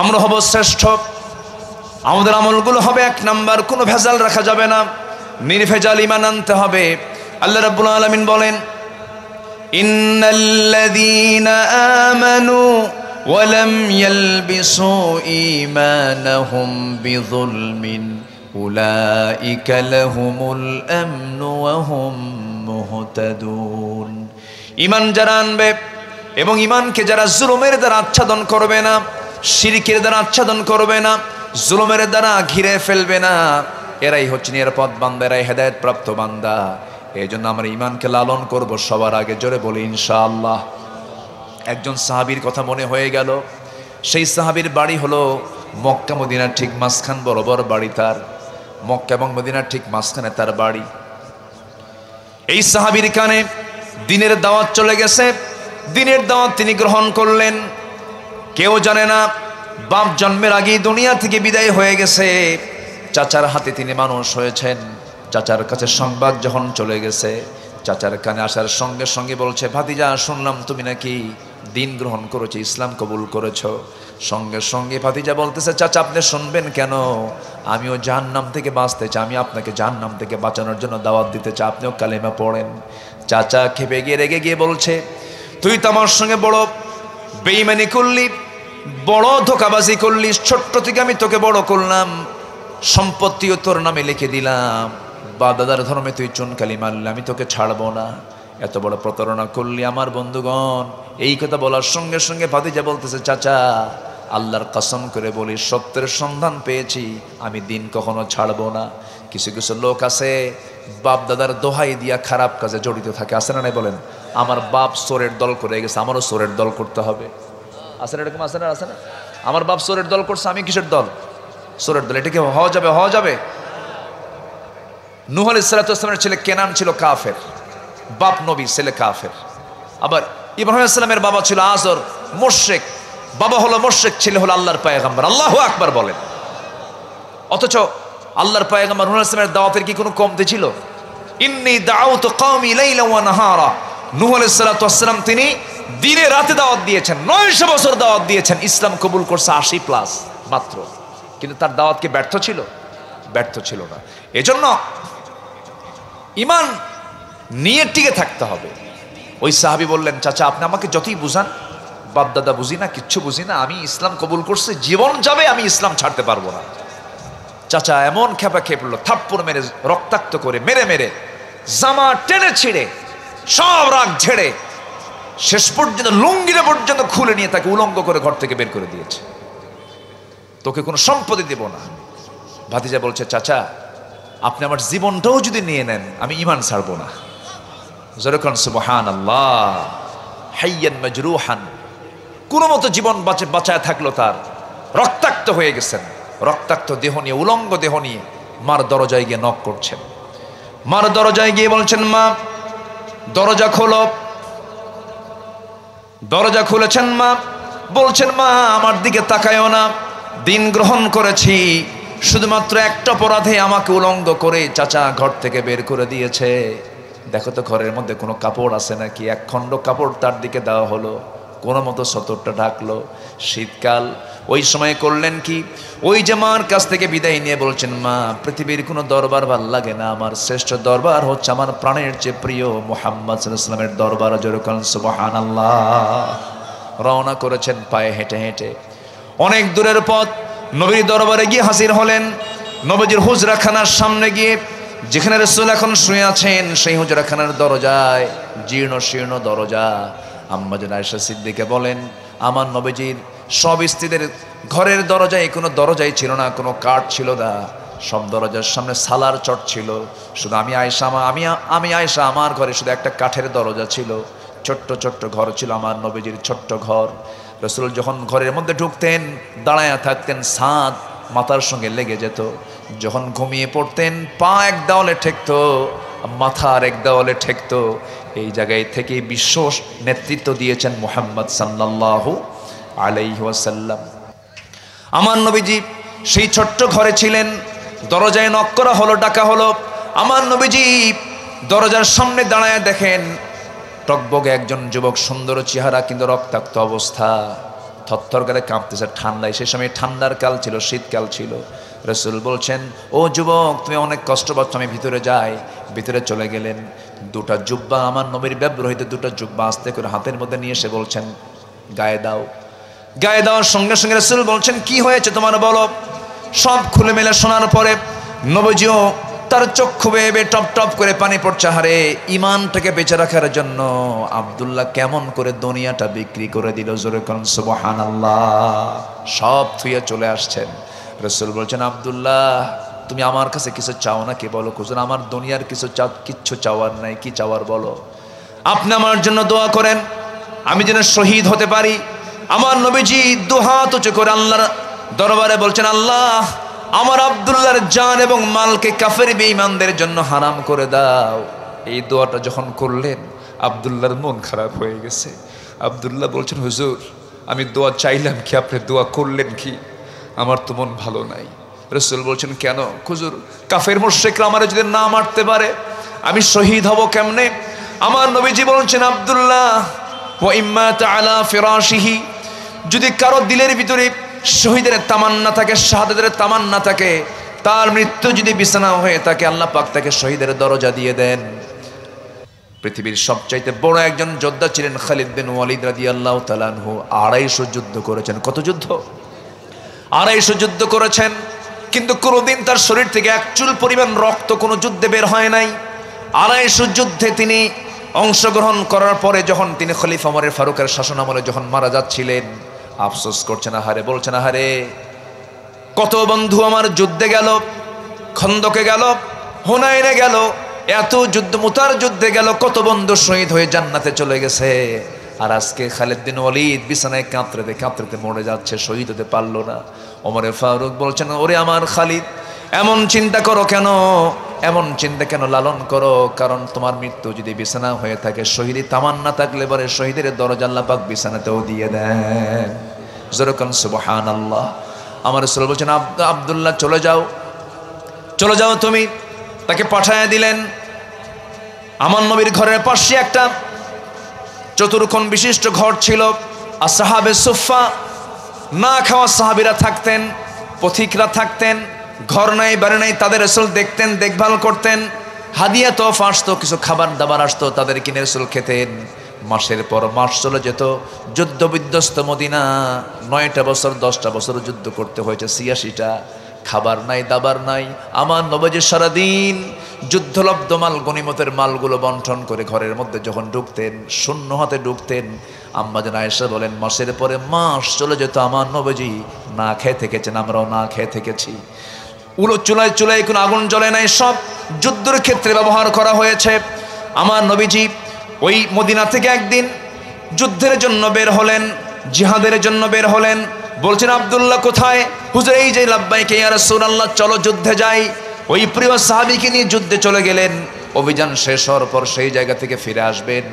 আমরা হব শ্রেষ্ঠ, আমাদের আমলগুলো হবে 1 নাম্বার, কোনো ভেজাল রাখা যাবে না, নির্ভেজাল ঈমান আনতে হবে। আল্লাহ রাব্বুল আলামিন বলেন, ইন্নাল্লাযীনা আমানু ওয়া লাম ইয়ালবিসু ঈমানাহুম বিযুলমিন উলাইকা লাহুমুল আমনু ওয়া হুম মুহতাদুন। ঈমান যারা আনবে এবং ঈমানকে যারা জুলুমের দ্বারা আচ্ছাদন করবে না, শিরকের দ্বারা আচ্ছাদন করবে না, জুলুমের দ্বারা ঘিরে ফেলবে না, এরাই হচ্ছে নিরাপদ বান্দা, এরাই হেদায়েত প্রাপ্ত বান্দা। এই জন্য আমরা ঈমানকে লালন করব সবার আগে। জোরে বলি ইনশাআল্লাহ। একজন সাহাবীর কথা মনে হয়ে গেল। সেই সাহাবীর বাড়ি হলো মক্কা মদিনার ঠিক মাঝখান বরাবর বাড়ি তার। মক্কা এবং মদিনার ঠিক মাঝখানে তার বাড়ি। এই সাহাবীর কানে দ্বীনের দাওয়াত চলে গেছে। দ্বীনের দাওয়াত তিনি গ্রহণ করলেন। কেউ জানে না বাপ জন্মের আগেই দুনিয়া থেকে বিদায় হয়ে গেছে। চাচার হাতে তিনি মানুষ হয়েছেন। চাচার কাছে সংবাদ যখন চলে গেছে, চাচার কানে আসার সঙ্গে সঙ্গে বলছে, ভাতিজা শুনলাম তুমি নাকি দিন গ্রহণ করেছো, ইসলাম কবুল করেছো। সঙ্গে সঙ্গে ভাতিজা বলতেছে, চাচা আপনি শুনবেন কেন? আমিও জাহান্নাম থেকে বাঁচতে চাই, আমি আপনাকে জাহান্নাম থেকে বাঁচানোর জন্য দাওয়াত দিতে চাই, আপনিও কালেমা পড়েন। চাচা খেপে গিয়ে রেগে গিয়ে বলছে, তুই তো আমার সঙ্গে বড় বেঈমানি করলি, বড় ধোঁকাবাজি করলি। ছোট্ট থেকে আমি তোকে বড় করলাম, সম্পত্তিও তোর নামে লিখে দিলাম, বা দাদার ধর্মে তুই চুনকালি মারলি, আমি তোকে ছাড়বো না। এত বড় প্রতারণা করলি। আমার বন্ধুগণ, এই কথা বলার সঙ্গে সঙ্গে ভাতিজা বলতেছে, চাচা আল্লাহর কসম করে বলি, সত্যের সন্ধান পেয়েছি, আমি দিন কখনো ছাড়বো না। কিছু কিছু লোক আছে বাপ দাদার দোহাই দিয়া খারাপ কাজে জড়িত থাকে, আছে না নাই বলেন? আমার বাপ চোরের দল করে গেছে, আমারও চোরের দল করতে হবে। আছে না এরকম? আছে না? আছে না? আমার বাপ চোরের দল করছে, আমি কিসের দল? চোরের দল। এটা কি হওয়া যাবে? হওয়া যাবে? নূহ আলাইহিস সালাতু ওয়াস সালামের ছেলে কেনান ছিল কাফের, বাপ নবী, ছেলে কাফের। আবার ইব্রাহিম আলাইহিস সালামের বাবা ছিল আজর, মুশরিক। বাবা হলো মুশরিক, ছেলে হলো আল্লাহর পয়গম্বর। আল্লাহু আকবার বলেন। অথচ আল্লাহর পয়গম্বর নূহ আলাইহিস সালামের দাওয়াতের কি কোনো কমতি ছিল? ইন্নী দাউতু কওমি লাইলা ওয়া নাহারা। নূহ আলাইহিস সালাতু ওয়াস সালাম তিনি দিনে রাতে দাওয়াত দিয়েছেন, 900 বছর দাওয়াত দিয়েছেন, ইসলাম কবুল করছে 80+ মাত্র। কিন্তু তার দাওয়াত কি ব্যর্থ ছিল? ব্যর্থ ছিল না। এজন্য ঈমান নিয়ে টিকে থাকতে হবে। ওই সাহাবী বললেন, চাচা আপনি আমাকে যতই বুঝান, বাপ দাদা বুঝি না, কিচ্ছু বুঝি না, আমি ইসলাম কবুল করছি, জীবন যাবে আমি ইসলাম ছাড়তে পারবো না। চাচা এমন খেপা খেপলো, থাপ্পড় মেরে রক্তাক্ত করে মেরে মেরে জামা টেনে ছিঁড়ে সব রাগ ঝেড়ে শেষ পর্যন্ত লুঙ্গিটা পর্যন্ত খুলে নিয়ে তাকে উলঙ্গ করে ঘর থেকে বের করে দিয়েছে। তোকে কোনো সম্পত্তি দেব না। ভাতিজা বলছে, চাচা আপনি আমার জীবনটাও যদি নিয়ে নেন, আমি ঈমান ছাড়বো না। যেরকম সুবহানাল্লাহ। হাইয়ান মাজরুহান, কোনো মতো জীবন বাঁচায় থাকলো, তার রক্তাক্ত হয়ে গেছেন। রক্তাক্ত দেহ নিয়ে, উলঙ্গ দেহ নিয়ে মার দরজায় গিয়ে নক করছেন। মার দরজায় গিয়ে বলছেন, মা দরজা খোলো। দরজা খুলেছেন মা, বলছেন, মা আমার দিকে তাকায়ও না, দিন গ্রহণ করেছি, শুধুমাত্র একটা অপরাধে আমাকে উলঙ্গ করে চাচা ঘর থেকে বের করে দিয়েছে। দেখো তো ঘরের মধ্যে কোনো কাপড় আছে নাকি? 1 খণ্ড কাপড় তার দিকে দেওয়া হলো, কোনো মতো সতরটা ঢাকলো। শীতকাল। ওই সময় করলেন কি, ওই যে মার কাছ থেকে বিদায় নিয়ে বলছেন, মা পৃথিবীর কোনো দরবার ভাল লাগে না, আমার শ্রেষ্ঠ দরবার হচ্ছে আমার প্রাণের চেয়ে প্রিয় মুহাম্মদ সাল্লাল্লাহু আলাইহি ওয়াসাল্লামের দরবার। যেরকম সুবহানাল্লাহ। রওনা করেছেন পায়ে হেঁটে হেঁটে। অনেক দূরের পথ। নবীর দরবারে গিয়ে হাজির হলেন। নবীজির হুজরাখানার সামনে গিয়ে, যেখানে রাসূল এখন শুয়ে আছেন, সেই হুজরাখানার দরজায়, জীর্ণ শীর্ণ দরজা, আম্মা জান আয়েশা সিদ্দিকা বলেন, আমার নবীজির সব স্ত্রীদের ঘরের দরজায় কোনো দরজাই ছিল না, কোনো কাঠ ছিল না, সব দরজার সামনে সালার চট ছিল। শুধু আমি আয়েশা আমার ঘরে শুধু একটা কাঠের দরজা ছিল। ছোট্ট ছোট্ট ঘর ছিল আমার নবীজির, ছোট্ট ঘর। রাসূল যখন ঘরের মধ্যে ঢুকতেন দাঁড়ায়া থাকতেন, ছাদ মাথার সঙ্গে লেগে যেত। যখন ঘুমিয়ে পড়তেন পা এক দেওয়ালে ঠেকতো, মাথা আর এক দেওয়ালে ঠেকতো। এই জায়গায় থেকে বিশ্ব নেতৃত্ব দিয়েছেন মুহাম্মদ সাল্লাল্লাহু আলাইহি ওয়াসাল্লাম। আমার নবীজি সেই ছোট্ট ঘরে ছিলেন, দরজায় নক করা হলো, ডাকা হলো। আমার নবীজি দরজার সামনে দাঁড়ায় দেখেন টকবগে একজন যুবক, সুন্দর চেহারা কিন্তু রক্তাক্ত অবস্থা, থরথর করে কাঁপতেছে ঠান্ডায়। সে সময় ঠান্ডার কাল ছিল, শীতকাল ছিল। রাসূল বলছেন, ও যুবক তুমি অনেক কষ্ট পাচ্ছ, আমি ভিতরে যাই। ভিতরে চলে গেলেন। দুটা জুব্বা, আমার নবীর ব্যবহৃত দুটা জুব্বা আস্তে করে হাতের মধ্যে নিয়ে এসে বলছেন গায়ে দাও। গায়ে দেওয়ার সঙ্গে সঙ্গে রাসূল বলছেন, কি হয়েছে তোমার বলো। সব খুলে মেলে শোনার পরে নবীজিও তার চক্ষু বেয়ে টপ টপ করে পানি পড়ছে। হারে ইমানটাকে বেঁচে রাখার জন্য আব্দুল্লাহ কেমন করে দুনিয়াটা বিক্রি করে দিল, জোরে কোন সুবহানাল্লাহ। সব থুয়ে চলে আসছেন। রাসূল বলছেন, আব্দুল্লাহ তুমি আমার কাছে কিছু চাও না কি বলো। হুজুর আমার দুনিয়ার কিচ্ছু চাওয়ার নাই, কি চাওয়ার বলো। আপনি আমার জন্য দোয়া করেন আমি যেন শহীদ হতে পারি। আমার নবীজি দুহাত উঁচু করে আল্লাহর দরবারে বলছেন, আল্লাহ আমার আব্দুল্লাহর জান এবং মালকে কাফের বেঈমানদের জন্য হারাম করে দাও। এই দোয়াটা যখন করলেন আব্দুল্লাহর মন খারাপ হয়ে গেছে। আব্দুল্লাহ বলছেন, হুজুর আমি দোয়া চাইলাম কি, আপনি দোয়া করলেন কি, আমার তো মন ভালো নাই। রাসূল বলছেন, কেন। হুজুর কাফের মুশরিকরা আমারে যদি না মারতে পারে আমি শহীদ হব কেমনে। আমার নবীজি বলছেন, আব্দুল্লাহ ওয়া ইম্মা তাআলা ফিরাশিহি, যদি কারো দিলের ভিতরে শহীদের তামান্না থাকে, শাহাদাতের তামান্না থাকে, তার মৃত্যু যদি বিছানা হয়ে থাকে আল্লাহ পাক তাকে শহীদের দরজা দিয়ে দেন। পৃথিবীর সবচাইতে বড় একজন যোদ্ধা ছিলেন খালিদ বিন ওয়ালিদ রাদিয়াল্লাহু তাআলা আনহু। 250 যুদ্ধ করেছেন। কত যুদ্ধ? 250 যুদ্ধ করেছেন, কিন্তু কোনোদিন তার শরীর থেকে এক চুল পরিমাণ রক্ত কোনো যুদ্ধে বের হয় নাই। 250 যুদ্ধে তিনি অংশগ্রহণ করার পরে যখন তিনি খলিফা ওমর ফারুকের শাসনামলে যখন মারা যাচ্ছিলেন আফসোস করছেন, আহারে, বলছেন, আহারে কত বন্ধু আমার যুদ্ধে গেল, খন্দকে গেল, হুনাইনে গেল, এত যুদ্ধ, মুতার যুদ্ধে গেল, কত বন্ধু শহীদ হয়ে জান্নাতে চলে গেছে। আর আজকে খালিদ বিন ওয়ালিদ বিছানায় কাঁতরাতে কাঁতরাতে মরে যাচ্ছে, শহীদ হতে পারলো না। ওমর ফারুক বলছেন, ওরে আমার খালিদ এমন চিন্তা করো কেন, এমন চিন্তা কেন লালন করো, কারণ তোমার মৃত্যু যদি বিছানা হয়ে থাকে, শহীদি তামান্না থাকলে পরে শহীদের দরজা আল্লাহ পাক বিছানাতেও দিয়ে দেন। যেরকম সুবহানাল্লাহ। আমার রাসূল বলছেন, আব্দুল্লাহ চলে যাও, চলে যাও তুমি। তাকে পাঠায় দিলেন। আমার নবীর ঘরের পাশে একটা চতুর্কোণ বিশিষ্ট ঘর ছিল। আসহাবে সুফা, না খাওয়া সাহাবীরা থাকতেন, পথিকরা থাকতেন, ঘর নাই বাড়ি নাই, তাদের রাসূল দেখতেন, দেখভাল করতেন। হাদিয়া তোফা আসতো, কিছু খাবার দাবার আসতো, তাদের কিনে রাসূল খেতেন। মাসের পর মাস চলে যেত। যুদ্ধ বিধ্বস্ত মদিনা, 9টা বছর 10টা বছর যুদ্ধ করতে হয়েছে, 86টা। খাবার নাই দাবার নাই। আমার নবীজি সারাদিন যুদ্ধলব্ধ মাল, গনিমতের মালগুলো বন্টন করে ঘরের মধ্যে যখন ঢুকতেন, শূন্য হাতে ঢুকতেন। আম্মা জান আয়েশা বলেন, মাসের পরে মাস চলে যেত, আমার নবীজি না খেয়ে থেকেছেন, আমরাও না খেয়ে থেকেছি। চুলায় চুলায় কোনো আগুন জ্বলে নাই, সব যুদ্ধের ক্ষেত্রে ব্যবহার করা হয়েছে। আমার নবীজি ওই মদিনা থেকে একদিন যুদ্ধের জন্য বের হলেন, জিহাদের জন্য বের হলেন। বলছেন, আব্দুল্লাহ কোথায়? হুজুর এই যে। লাব্বাইক ইয়া রাসূলুল্লাহ, চলো যুদ্ধে যাই। ওই প্রিয় সাহাবীকে নিয়ে যুদ্ধে চলে গেলেন। অভিযান শেষ হওয়ার পর সেই জায়গা থেকে ফিরে আসবেন।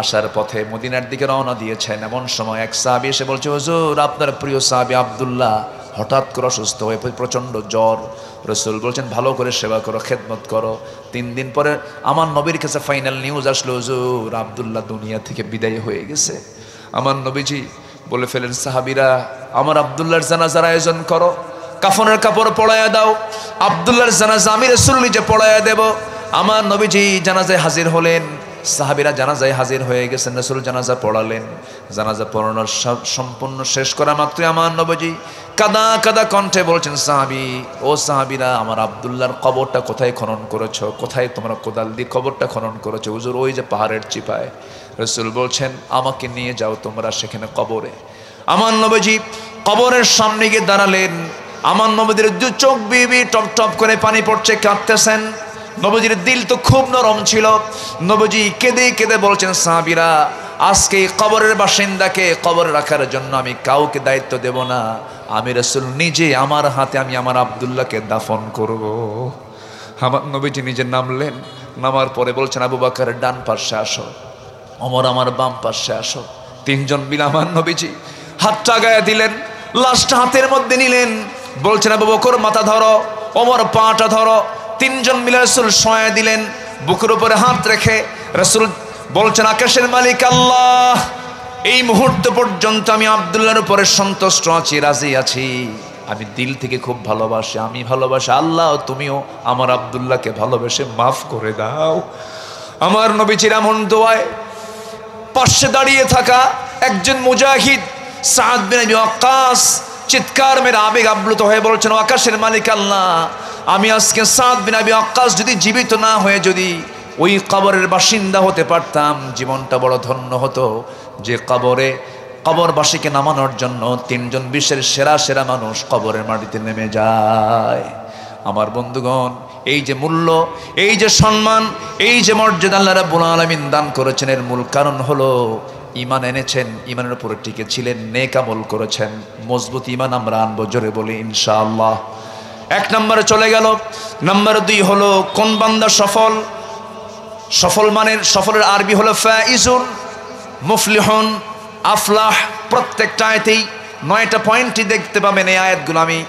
আসার পথে মদিনার দিকে রওনা দিয়েছেন। এমন সময় এক সাহাবী এসে বলছে, হুজুর আপনার প্রিয় সাহাবী আব্দুল্লাহ হঠাৎ করে অসুস্থ হয়ে প্রচণ্ড জ্বর। রাসূল বলছেন, ভালো করে সেবা করো, খেদমত করো। 3 দিন পরে আমার নবীর কাছে ফাইনাল নিউজ আসলো, হুজুর আব্দুল্লাহ দুনিয়া থেকে বিদায় হয়ে গেছে। আমার নবীজি বলে ফেলেন, সাহাবীরা আমার আব্দুল্লাহর জানাজার আয়োজন করো, কাফনের কাপড় পরাইয়া দাও। আব্দুল্লাহর জানাজা আমি রাসূল নিজে পরাইয়া দেব। আমার নবীজি জানাজায় হাজির হলেন। সাহাবীরা জানাজায় হাজির হয়ে গেছেন। রাসূল জানাজা পড়ালেন। জানাজা পড়ানোর সম্পূর্ণ শেষ করা মাত্র আমার নবীজি কাদা কাদা কণ্ঠে বলছেন, সাহাবী, ও সাহাবীরা আমার আব্দুল্লাহর কবরটা কোথায় খনন করেছো? কোথায় তোমরা কোদাল দিয়ে কবরটা খনন করেছো? হুজুর ওই যে পাহাড়ের চিপায়। রাসূল বলছেন, আমাকে নিয়ে যাও তোমরা সেখানে কবরে। আমার নবীজি কবরের সামনে গিয়ে দাঁড়ালেন। আমার নবীদের দু চোখ বিবি টপ টপ করে পানি পড়ছে, কাঁদতেছেন। নবীজির দিল তো খুব নরম ছিল। নবীজি কেঁদে কেঁদে বলছেন, সাহাবীরা আজকে এই কবরের বাসিন্দাকে কবরে রাখার জন্য আমি কাউকে দায়িত্ব দেব না, আমি রাসূল নিজে আমার হাতে আমি আমার আব্দুল্লাহকে দাফন করব। আমার নবীজি নিজে নামলেন, নামার পরে বলছেন আবু বকরের ডান পাশে আসো, ওমর আমার বাম পাশে আসো। তিনজন মিলে আমার নবীজি হাতটা গায়ে দিলেন, লাশটা হাতের মধ্যে নিলেন, বলছেন আবু বকর মাথা ধরো, ওমর পাটা ধরো। তিনজন মিলে রাসূল শোয়া দিলেন, বুকের উপরে হাত রেখে রাসূল বলছেন আকাশের মালিক আল্লাহ, এই মুহূর্ত পর্যন্ত আমি আব্দুল্লাহর উপরে সন্তুষ্ট আছি, রাজি আছি, আমি দিল থেকে খুব ভালোবাসি, আমি ভালোবাসি, আল্লাহ তুমিও আমার আব্দুল্লাহকে ভালোবেসে মাফ করে দাও। আমার নবীজির এমন দোয়ায় পাশে দাঁড়িয়ে থাকা একজন মুজাহিদ সাদ বিন আবি ওয়াক্কাস চিৎকার মেরে আবেগ আপ্লুত হয়ে বলছেন আকাশের মালিক আল্লাহ, আমি আজকে সাদ বিন আবি ওয়াক্কাস যদি জীবিত না হয়ে যদি ওই কবরের বাসিন্দা হতে পারতাম, জীবনটা বড় ধন্য হতো। যে কবরবাসীকে নামানোর জন্য তিনজন বিশ্বের সেরা সেরা মানুষ কবরের মাটিতে নেমে যায়। আমার বন্ধুগণ, এই যে মূল্য, এই যে সম্মান, এই যে মর্যাদা আল্লাহ রাব্বুল আলামিন দান করেছেন, এর মূল কারণ হলো ঈমান এনেছেন, ঈমানের উপরে টিকে ছিলেন, নেক আমল করেছেন। মজবুত ঈমান আমরা আনবো, জোরে বলি ইনশাআল্লাহ। এক নম্বরে চলে গেল। নাম্বার 2 হলো কোন বান্দা সফল। সফল মানের সফলের আরবি হলো ফাইজুন, মুফলিহুন, আফলাহ। প্রত্যেকটা আয়াতেই 9টা পয়েন্টই দেখতে পাবেন। এই আয়াতগুলো আমি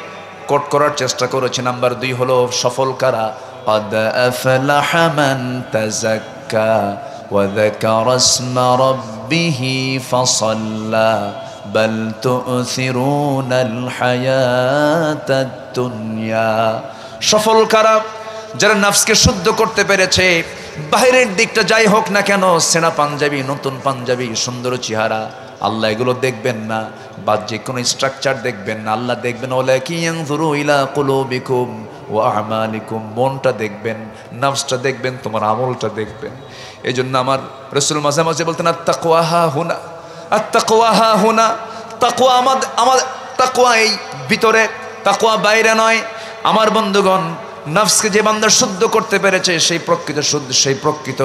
কোট করার চেষ্টা করেছি। নাম্বার 2 হলো সফল কারা, قد أفلح من تزكى وذكر اسم ربه فصلى بل تؤثرون الحياة الدنيا। সফল কারা, যারা নফসকে শুদ্ধ করতে পেরেছে। বাহিরের দিকটা যাই হোক না কেন, সেনা পাঞ্জাবি, নতুন পাঞ্জাবি, সুন্দর চেহারা, আল্লাহ এগুলো দেখবেন না। বাহ্যিক কোনো স্ট্রাকচার দেখবেন না, আল্লাহ দেখবেন ওয়ালাকিন ইয়ানজুরু ইলা কুলুবিকুম ওয়া আমালিকুম। মনটা দেখবেন, নফসটা দেখবেন, তোমার আমলটা দেখবেন। এই জন্য আমার রাসূল মাঝে মাঝে বলতেন আত্তাকওয়া হা হুনা, আত্তাকওয়া হা হুনা। তাকওয়া আমার তাকওয়া এই ভিতরে, তাকওয়া বাইরে নয়। আমার বন্ধুগণ, নফসকে যে বান্দা শুদ্ধ করতে পেরেছে সেই প্রকৃত শুদ্ধ, সেই প্রকৃত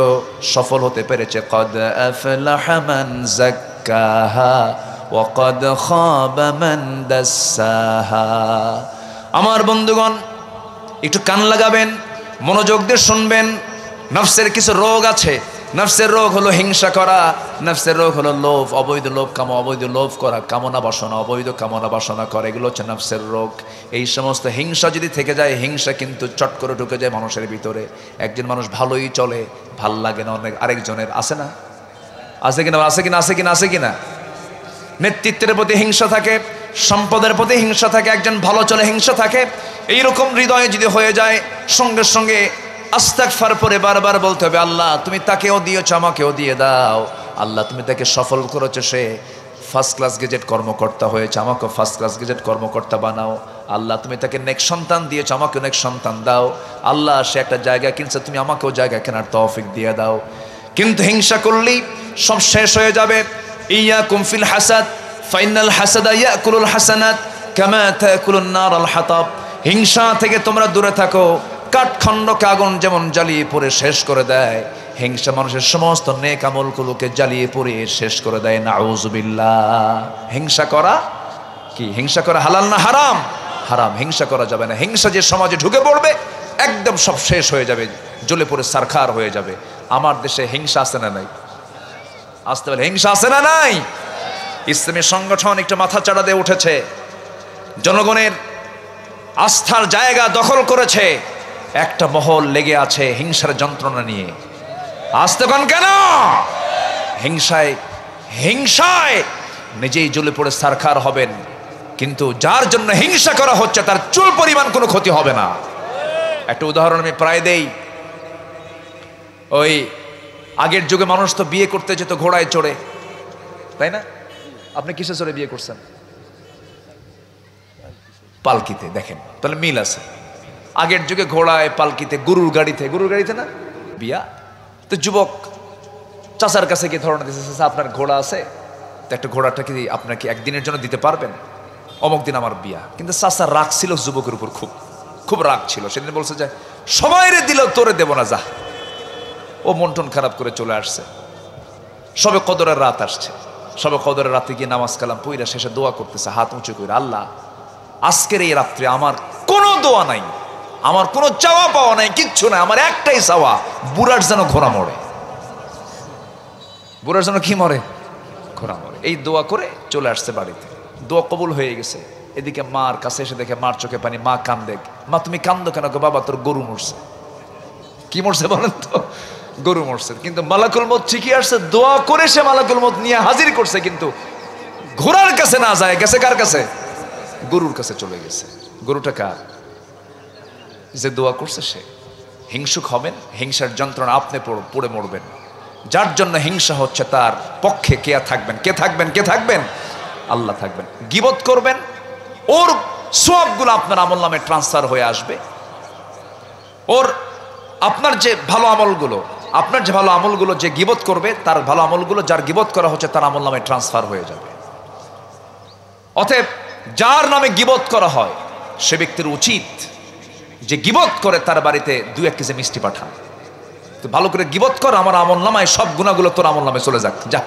সফল হতে পেরেছে। قد أفلح من زكاها وقد خاب من دساها। আমার বন্ধুগণ, একটু কান লাগাবেন, মনোযোগ দিয়ে শুনবেন। নফসের কিছু রোগ আছে। নফসের রোগ হলো হিংসা করা, নফসের রোগ হলো লোভ, অবৈধ লোভ অবৈধ লোভ করা, কামনা বাসনা, অবৈধ কামনা বাসনা করা, এগুলো হচ্ছে নফসের রোগ। এই সমস্ত হিংসা যদি থেকে যায়, হিংসা কিন্তু চট করে ঢুকে যায় মানুষের ভিতরে। একজন মানুষ ভালোই চলে, ভাল লাগে না অনেক আরেকজনের, আছে না? আছে কিনা, আছে কিনা, আছে কিনা, আছে কিনা? নেতৃত্বের প্রতি হিংসা থাকে, সম্পদের প্রতি হিংসা থাকে, একজন ভালো চলে হিংসা থাকে। এইরকম হৃদয়ে যদি হয়ে যায়, সঙ্গে সঙ্গে আস্তাগফার পরে বারবার বলতে হবে আল্লাহ তুমি তাকেও দিয়েছো, আমাকেও দিয়ে দাও। আল্লাহ তুমি তাকে সফল করেছো, সে ফার্স্ট ক্লাস গেজেট কর্মকর্তা হয়েছে, আমাকেও ফার্স্ট ক্লাস গেজেট কর্মকর্তা বানাও। আল্লাহ তুমি তাকে নেক সন্তান দিয়েছো, আমাকেও নেক সন্তান দাও। আল্লাহ সে একটা জায়গা কিনছে, তুমি আমাকেও জায়গা কেনার তৌফিক দিয়ে দাও। কিন্তু হিংসা করলেই সব শেষ হয়ে যাবে। ইয়াকুম ফিল হাসাদ ফাইনাল হাসাদা ইয়াকুলুল হাসানাত কামা তাকুলুন নারাল হাতাব। হিংসা থেকে তোমরা দূরে থাকো। কাঠখণ্ডকে আগুন যেমন জ্বালিয়ে পড়ে শেষ করে দেয়, হিংসা মানুষের সমস্ত নেক আমলগুলোকে জ্বালিয়ে পড়ে শেষ করে দেয়। নাউযুবিল্লাহ। হিংসা করা কি? হিংসা করা হালাল না হারাম? হারাম। হিংসা করা যাবে না। হিংসা যে সমাজে ঢুকে পড়বে, একদম সব শেষ হয়ে যাবে, জ্বলে পড়ে সারখার হয়ে যাবে। আমার দেশে হিংসা আছে না নাই? আসতে বলে হিংসা আছে না নাই? ইসলামী সংগঠন একটু মাথা চাড়া দিয়ে উঠেছে, জনগণের আস্থার জায়গা দখল করেছে। একটা মহল লেগে আছে হিংসার যন্ত্রণা নিয়ে। আসতে কোন কেন? হিংসায় হিংসায় নিজেই জ্বলে পড়ে সারখার হবেন, কিন্তু যার জন্য হিংসা করা হচ্ছে তার চুল পরিমাণ কোনো ক্ষতি হবে না। একটা উদাহরণ আমি প্রায় দেই। ওই আগের যুগে মানুষ তো বিয়ে করতে যেত ঘোড়ায় চড়ে, তাই না? আপনি কিসে চড়ে বিয়ে করছেন? পালকিতে। দেখেন তাহলে মিল আছে। আগের যুগে ঘোড়ায়, পালকিতে, গরুর গাড়িতে না বিয়া। তো যুবক চাচার কাছে গিয়ে ধারণা দিচ্ছে, চাচা আপনার ঘোড়া আছে, তো একটা ঘোড়াটা কি আপনাকে একদিনের জন্য দিতে পারবেন? অমুক দিন আমার বিয়া। কিন্তু চাচা রাগ ছিল যুবকের উপর, খুব খুব রাগ ছিল। সেদিন বলছে যে সবাই রে দিল, তোরে দেব না, যা। ও মন টন খারাপ করে চলে আসছে। সবে কদরের রাত আসছে, সবে কদরের রাতে গিয়ে নামাজ কালাম পইরা শেষে দোয়া করতেছে হাত উঁচু করে, আল্লাহ আজকের এই রাত্রে আমার কোনো দোয়া নাই, আমার কোনো চাওয়া পাওয়া নাই, কিচ্ছু নাই, আমার একটাই চাওয়া বুড়ার যেন ঘোড়া মরে, বুড়ার যেন কি মরে, ঘোড়া মরে। এই দোয়া করে চলে আসছে বাড়িতে, দোয়া কবুল হয়ে গেছে। এদিকে মার কাছে এসে দেখে মার চোখে পানি, মা কান্দে। মা তুমি কান্দো কেন? বাবা তোর গরু মরছে। কি মরছে বলেন তো? গরু মরছে। কিন্তু মালাকুল মউত ঠিকই আসছে, দোয়া করে সে মালাকুল মউত নিয়ে হাজির করছে, কিন্তু ঘোড়ার কাছে না যায়, গেছে কার কাছে? গরুর কাছে চলে গেছে। গরুটা কার? যে দোয়া করছে সে। হিংসুক হবেন, হিংসার যন্ত্রণা আপনি পড়ে মরবেন। যার জন্য হিংসা হচ্ছে তার পক্ষে কে থাকবেন? কে থাকবেন? কে থাকবেন? আল্লাহ থাকবেন। গীবত করবেন, ওর সওয়াবগুলো আপনার আমলনামে ট্রান্সফার হয়ে আসবে। ওর আপনার যে ভালো আমলগুলো যে গীবত করবে, তার ভালো আমলগুলো যার গীবত করা হচ্ছে তার আমলনামে ট্রান্সফার হয়ে যাবে। অতএব যার নামে গীবত করা হয় সে ব্যক্তির উচিত যে গীবত করে তার বাড়িতে 2-1 কেজি মিষ্টি পাঠান। তো ভালো করে গীবত কর, আমার আমলনামায় সব গুনাহগুলো তোর আমলনামায় চলে যাক, যা।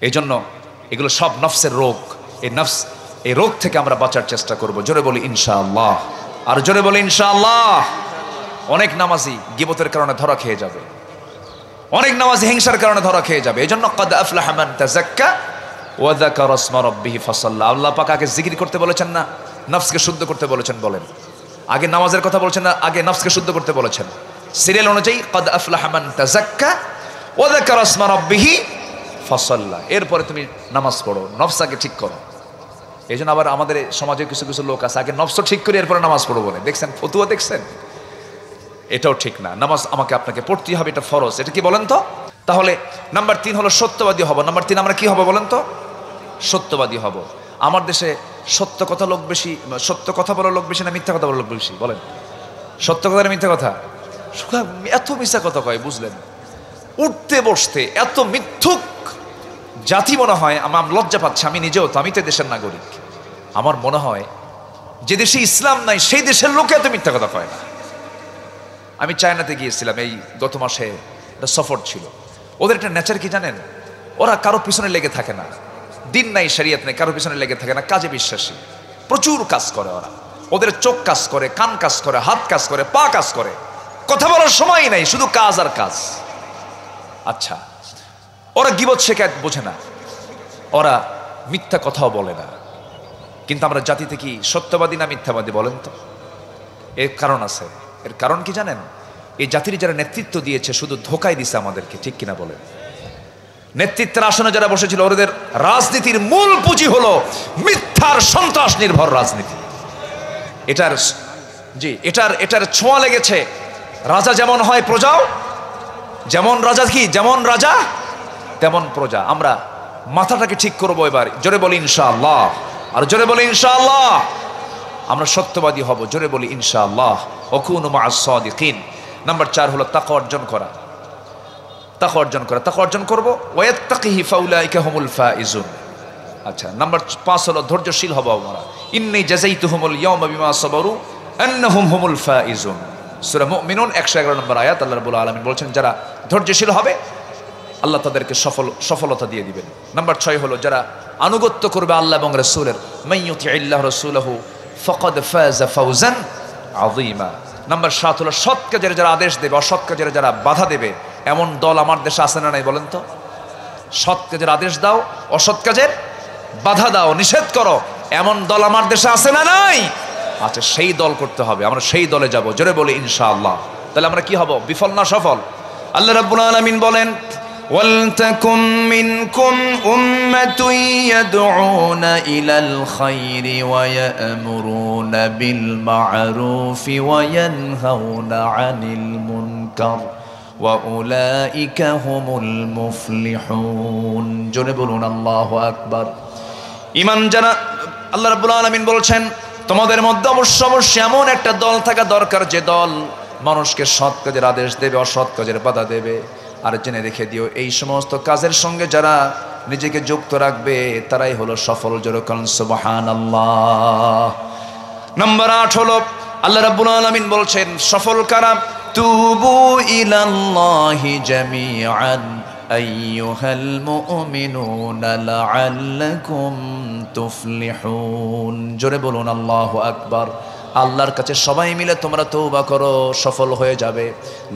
এই জন্য এগুলো সব নফসের রোগ। এই রোগ থেকে আমরা বাঁচার চেষ্টা করব। জোরে বলি ইনশাআল্লাহ, আর জোরে বলি ইনশাআল্লাহ। অনেক নামাজি গীবতের কারণে ধরা খেয়ে যাবে, অনেক নামাজি হিংসার কারণে ধরা খেয়ে যাবে। এই জন্য ক্বাদ আফলাহা মান তাযাক্কা ওয়া যাকারা ইসমা রাব্বিহি ফাসাল্লা। আল্লাহ পাক আগে জিকির করতে বলেছেন না, নফসকে শুদ্ধ করতে বলেছেন? বলেন, আগে নামাজের কথা বলছেন না, আগে নফসকে শুদ্ধ করতে বলেছেন? সিরিয়াল অনুযায়ী ক্বাদ আফলাহা মান তাযাক্কা ওয়া যাকারা ইসমা রাব্বিহি ফাসাল্লা। এরপরে তুমি নামাজ পড়ো, নফসকে ঠিক করো। এই জন্য আবার আমাদের সমাজে কিছু কিছু লোক আছে, আগে নফস ঠিক করে এরপরে নামাজ পড়বো বলে। দেখছেন ফতুয়া, দেখছেন? এটাও ঠিক না। নামাজ আমাকে আপনাকে পড়তেই হবে, এটা ফরজ। এটা কি বলেন তো? তাহলে নাম্বার 3 হলো সত্যবাদী হব। নাম্বার 3 আমরা কি হব বলেন তো? সত্যবাদী হব। আমার দেশে সত্য কথা বলার লোক বেশি না মিথ্যা কথা বলার লোক বেশি? বলেন, সত্য কথা না মিথ্যা কথা? এত মিথ্যা কথা কয়, বুঝলেন? উঠতে বসতে এত মিথ্যুক জাতি মনে হয়। আমার লজ্জা পাচ্ছে, আমি নিজেও তো, আমি তো দেশের নাগরিক। আমার মনে হয় যে দেশে ইসলাম নাই সেই দেশের লোকে এত মিথ্যা কথা কয় না। আমি চায়নাতে গিয়েছিলাম, এই গত মাসে একটা সফর ছিল। ওদের একটা নেচার কি জানেন? ওরা কারো পিছনে লেগে থাকে না, দিন নাই শরিয়ত নেই, কারো পিছনে লেগে থাকে না, কাজে বিশ্বাসী, প্রচুর কাজ করে ওরা। ওদের চোখ কাজ করে, কান কাজ করে, হাত কাজ করে, পা কাজ করে, কথা বলার সময় নাই, শুধু কাজ আর কাজ। আচ্ছা, ওরা গীবত শিকায়েত বোঝে না, ওরা মিথ্যা কথাও বলে না। কিন্তু আমরা জাতিতে কি সত্যবাদী না মিথ্যাবাদী বলেন তো? এর কারণ আছে। এর কারণ কি জানেন? এই জাতির যারা নেতৃত্ব দিয়েছে শুধু ধোকায় দিছে আমাদেরকে, ঠিক কিনা বলেন? নেতৃত্বের আসনে যারা বসেছিল ওদের রাজনীতির মূল পুঁজি হলো মিথ্যার সন্ত্রাস নির্ভর রাজনীতি। এটার ছোঁয়া লেগেছে। রাজা যেমন হয় প্রজাও যেমন, রাজা কি যেমন রাজা তেমন প্রজা। আমরা মাথাটাকে ঠিক করবো এবার। জোরে বলি ইনশাআল্লাহ, আর জোরে বলি ইনশাআল্লাহ। আমরা সত্যবাদী হব, জোরে বলি ইনশাআল্লাহ। ওয়াকুনু মা'আস সাদিকিন। নাম্বার 4 হলো তাকওয়া অর্জন করা। তাকওয়া অর্জন করব। ওয়ায়াত্তাকিহি ফাউলাইকা হুমুল ফাইজুন। আচ্ছা, নাম্বার 5 হলো ধৈর্যশীল হব আমরা। ইন্নী জাযাইতুহুমুল ইয়াওমা বিমা সাবারু আন্নাহুম হুমুল ফাইজুন। সূরা মুমিনুন 111 নম্বর আয়াত। আল্লাহ রাব্বুল আলামিন বলছেন যারা ধৈর্যশীল হবে আল্লাহ তাদেরকে সফলতা দিয়ে দিবেন। নাম্বার 6 হলো যারা আনুগত্য করবে আল্লাহ এবং রাসূলের। মাইয়ুতিইল্লাহ রাসূলহু ফাকাদ ফাযা ফাওজান আযীমা। নাম্বার 7 হলো সৎ কাজের যারা আদেশ দেবে, অসৎ কাজের যারা বাধা দেবে। এমন দল আমার দেশে আছে না নাই বলেন তো? সৎ কাজের আদেশ দাও, অসৎ কাজের বাধা দাও, নিষেধ করো, এমন দল আমার দেশে আছে না নাই? আচ্ছা, সেই দল করতে হবে, আমরা সেই দলে যাব। জোরে বলি ইনশাআল্লাহ। তাহলে আমরা কি হব? বিফল না সফল? আল্লাহ রাব্বুল আলামিন বলেন ওয়ালতাকুম মিনকুম উম্মাতুন ইয়াদউনা ইলাল খায়রি ওয়া ইয়া'মুরুনা বিল মা'রুফি ওয়া ইয়ানহাউনা আনিল মুনকার ওয়া উলাইকা হুমুল মুফলিহুন। জোরে বলুন আল্লাহু আকবার। ঈমান যারা, আল্লাহ রাব্বুল আলামিন বলছেন তোমাদের মধ্যে অবশ্যই এমন একটা দল থাকা দরকার যে দল মানুষকে সৎ কাজের আদেশ দেবে, অসৎ কাজের বাধা দেবে। আর জেনে রেখে দিও, এই সমস্ত কাজের সঙ্গে যারা নিজেকে যুক্ত রাখবে তারাই হলো সফল। জোরে বলুন সুবহানাল্লাহ। নাম্বার 8 হলো আল্লাহ রাব্বুল আলামিন বলছেন সফল কারা? তুবু ইলাল্লাহি জামিআন আইয়ুহাল মুমিনুনা লাআল্লাকুম তুফলিহুন। জোরে বলুন আল্লাহু আকবার। আল্লাহর কাছে সবাই মিলে তোমরা তওবা করো, সফল হয়ে যাবে।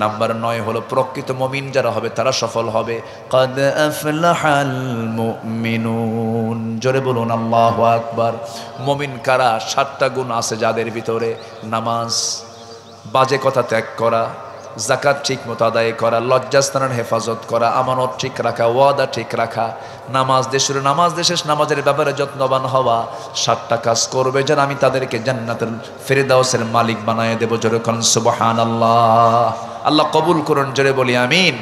নাম্বার 9 হলো প্রকৃত মুমিন যারা হবে তারা সফল হবে। ক্বাদ আফলাহাল মুমিনুন। জোরে বলুন আল্লাহু আকবার। মুমিন কারা? 7টা গুণ আছে যাদের ভিতরে: নামাজ, বাজে কথা ত্যাগ করা, যাকাত ঠিক মতো আদায় করা, লজ্জাস্থানের হেফাজত করা, আমানত ঠিক রাখা, ওয়াদা ঠিক রাখা, নামাজ দেশের নামাজ দেশের নামাজের ব্যাপারে যত্নবান হওয়া। 7টা কাজ করবে যেন আমি তাদেরকে জান্নাতুল ফেরদাউসের মালিক বানায় দেব। জোরে কোন সুবহানাল্লাহ। আল্লাহ কবুল করুন, জোরে বলি আমিন।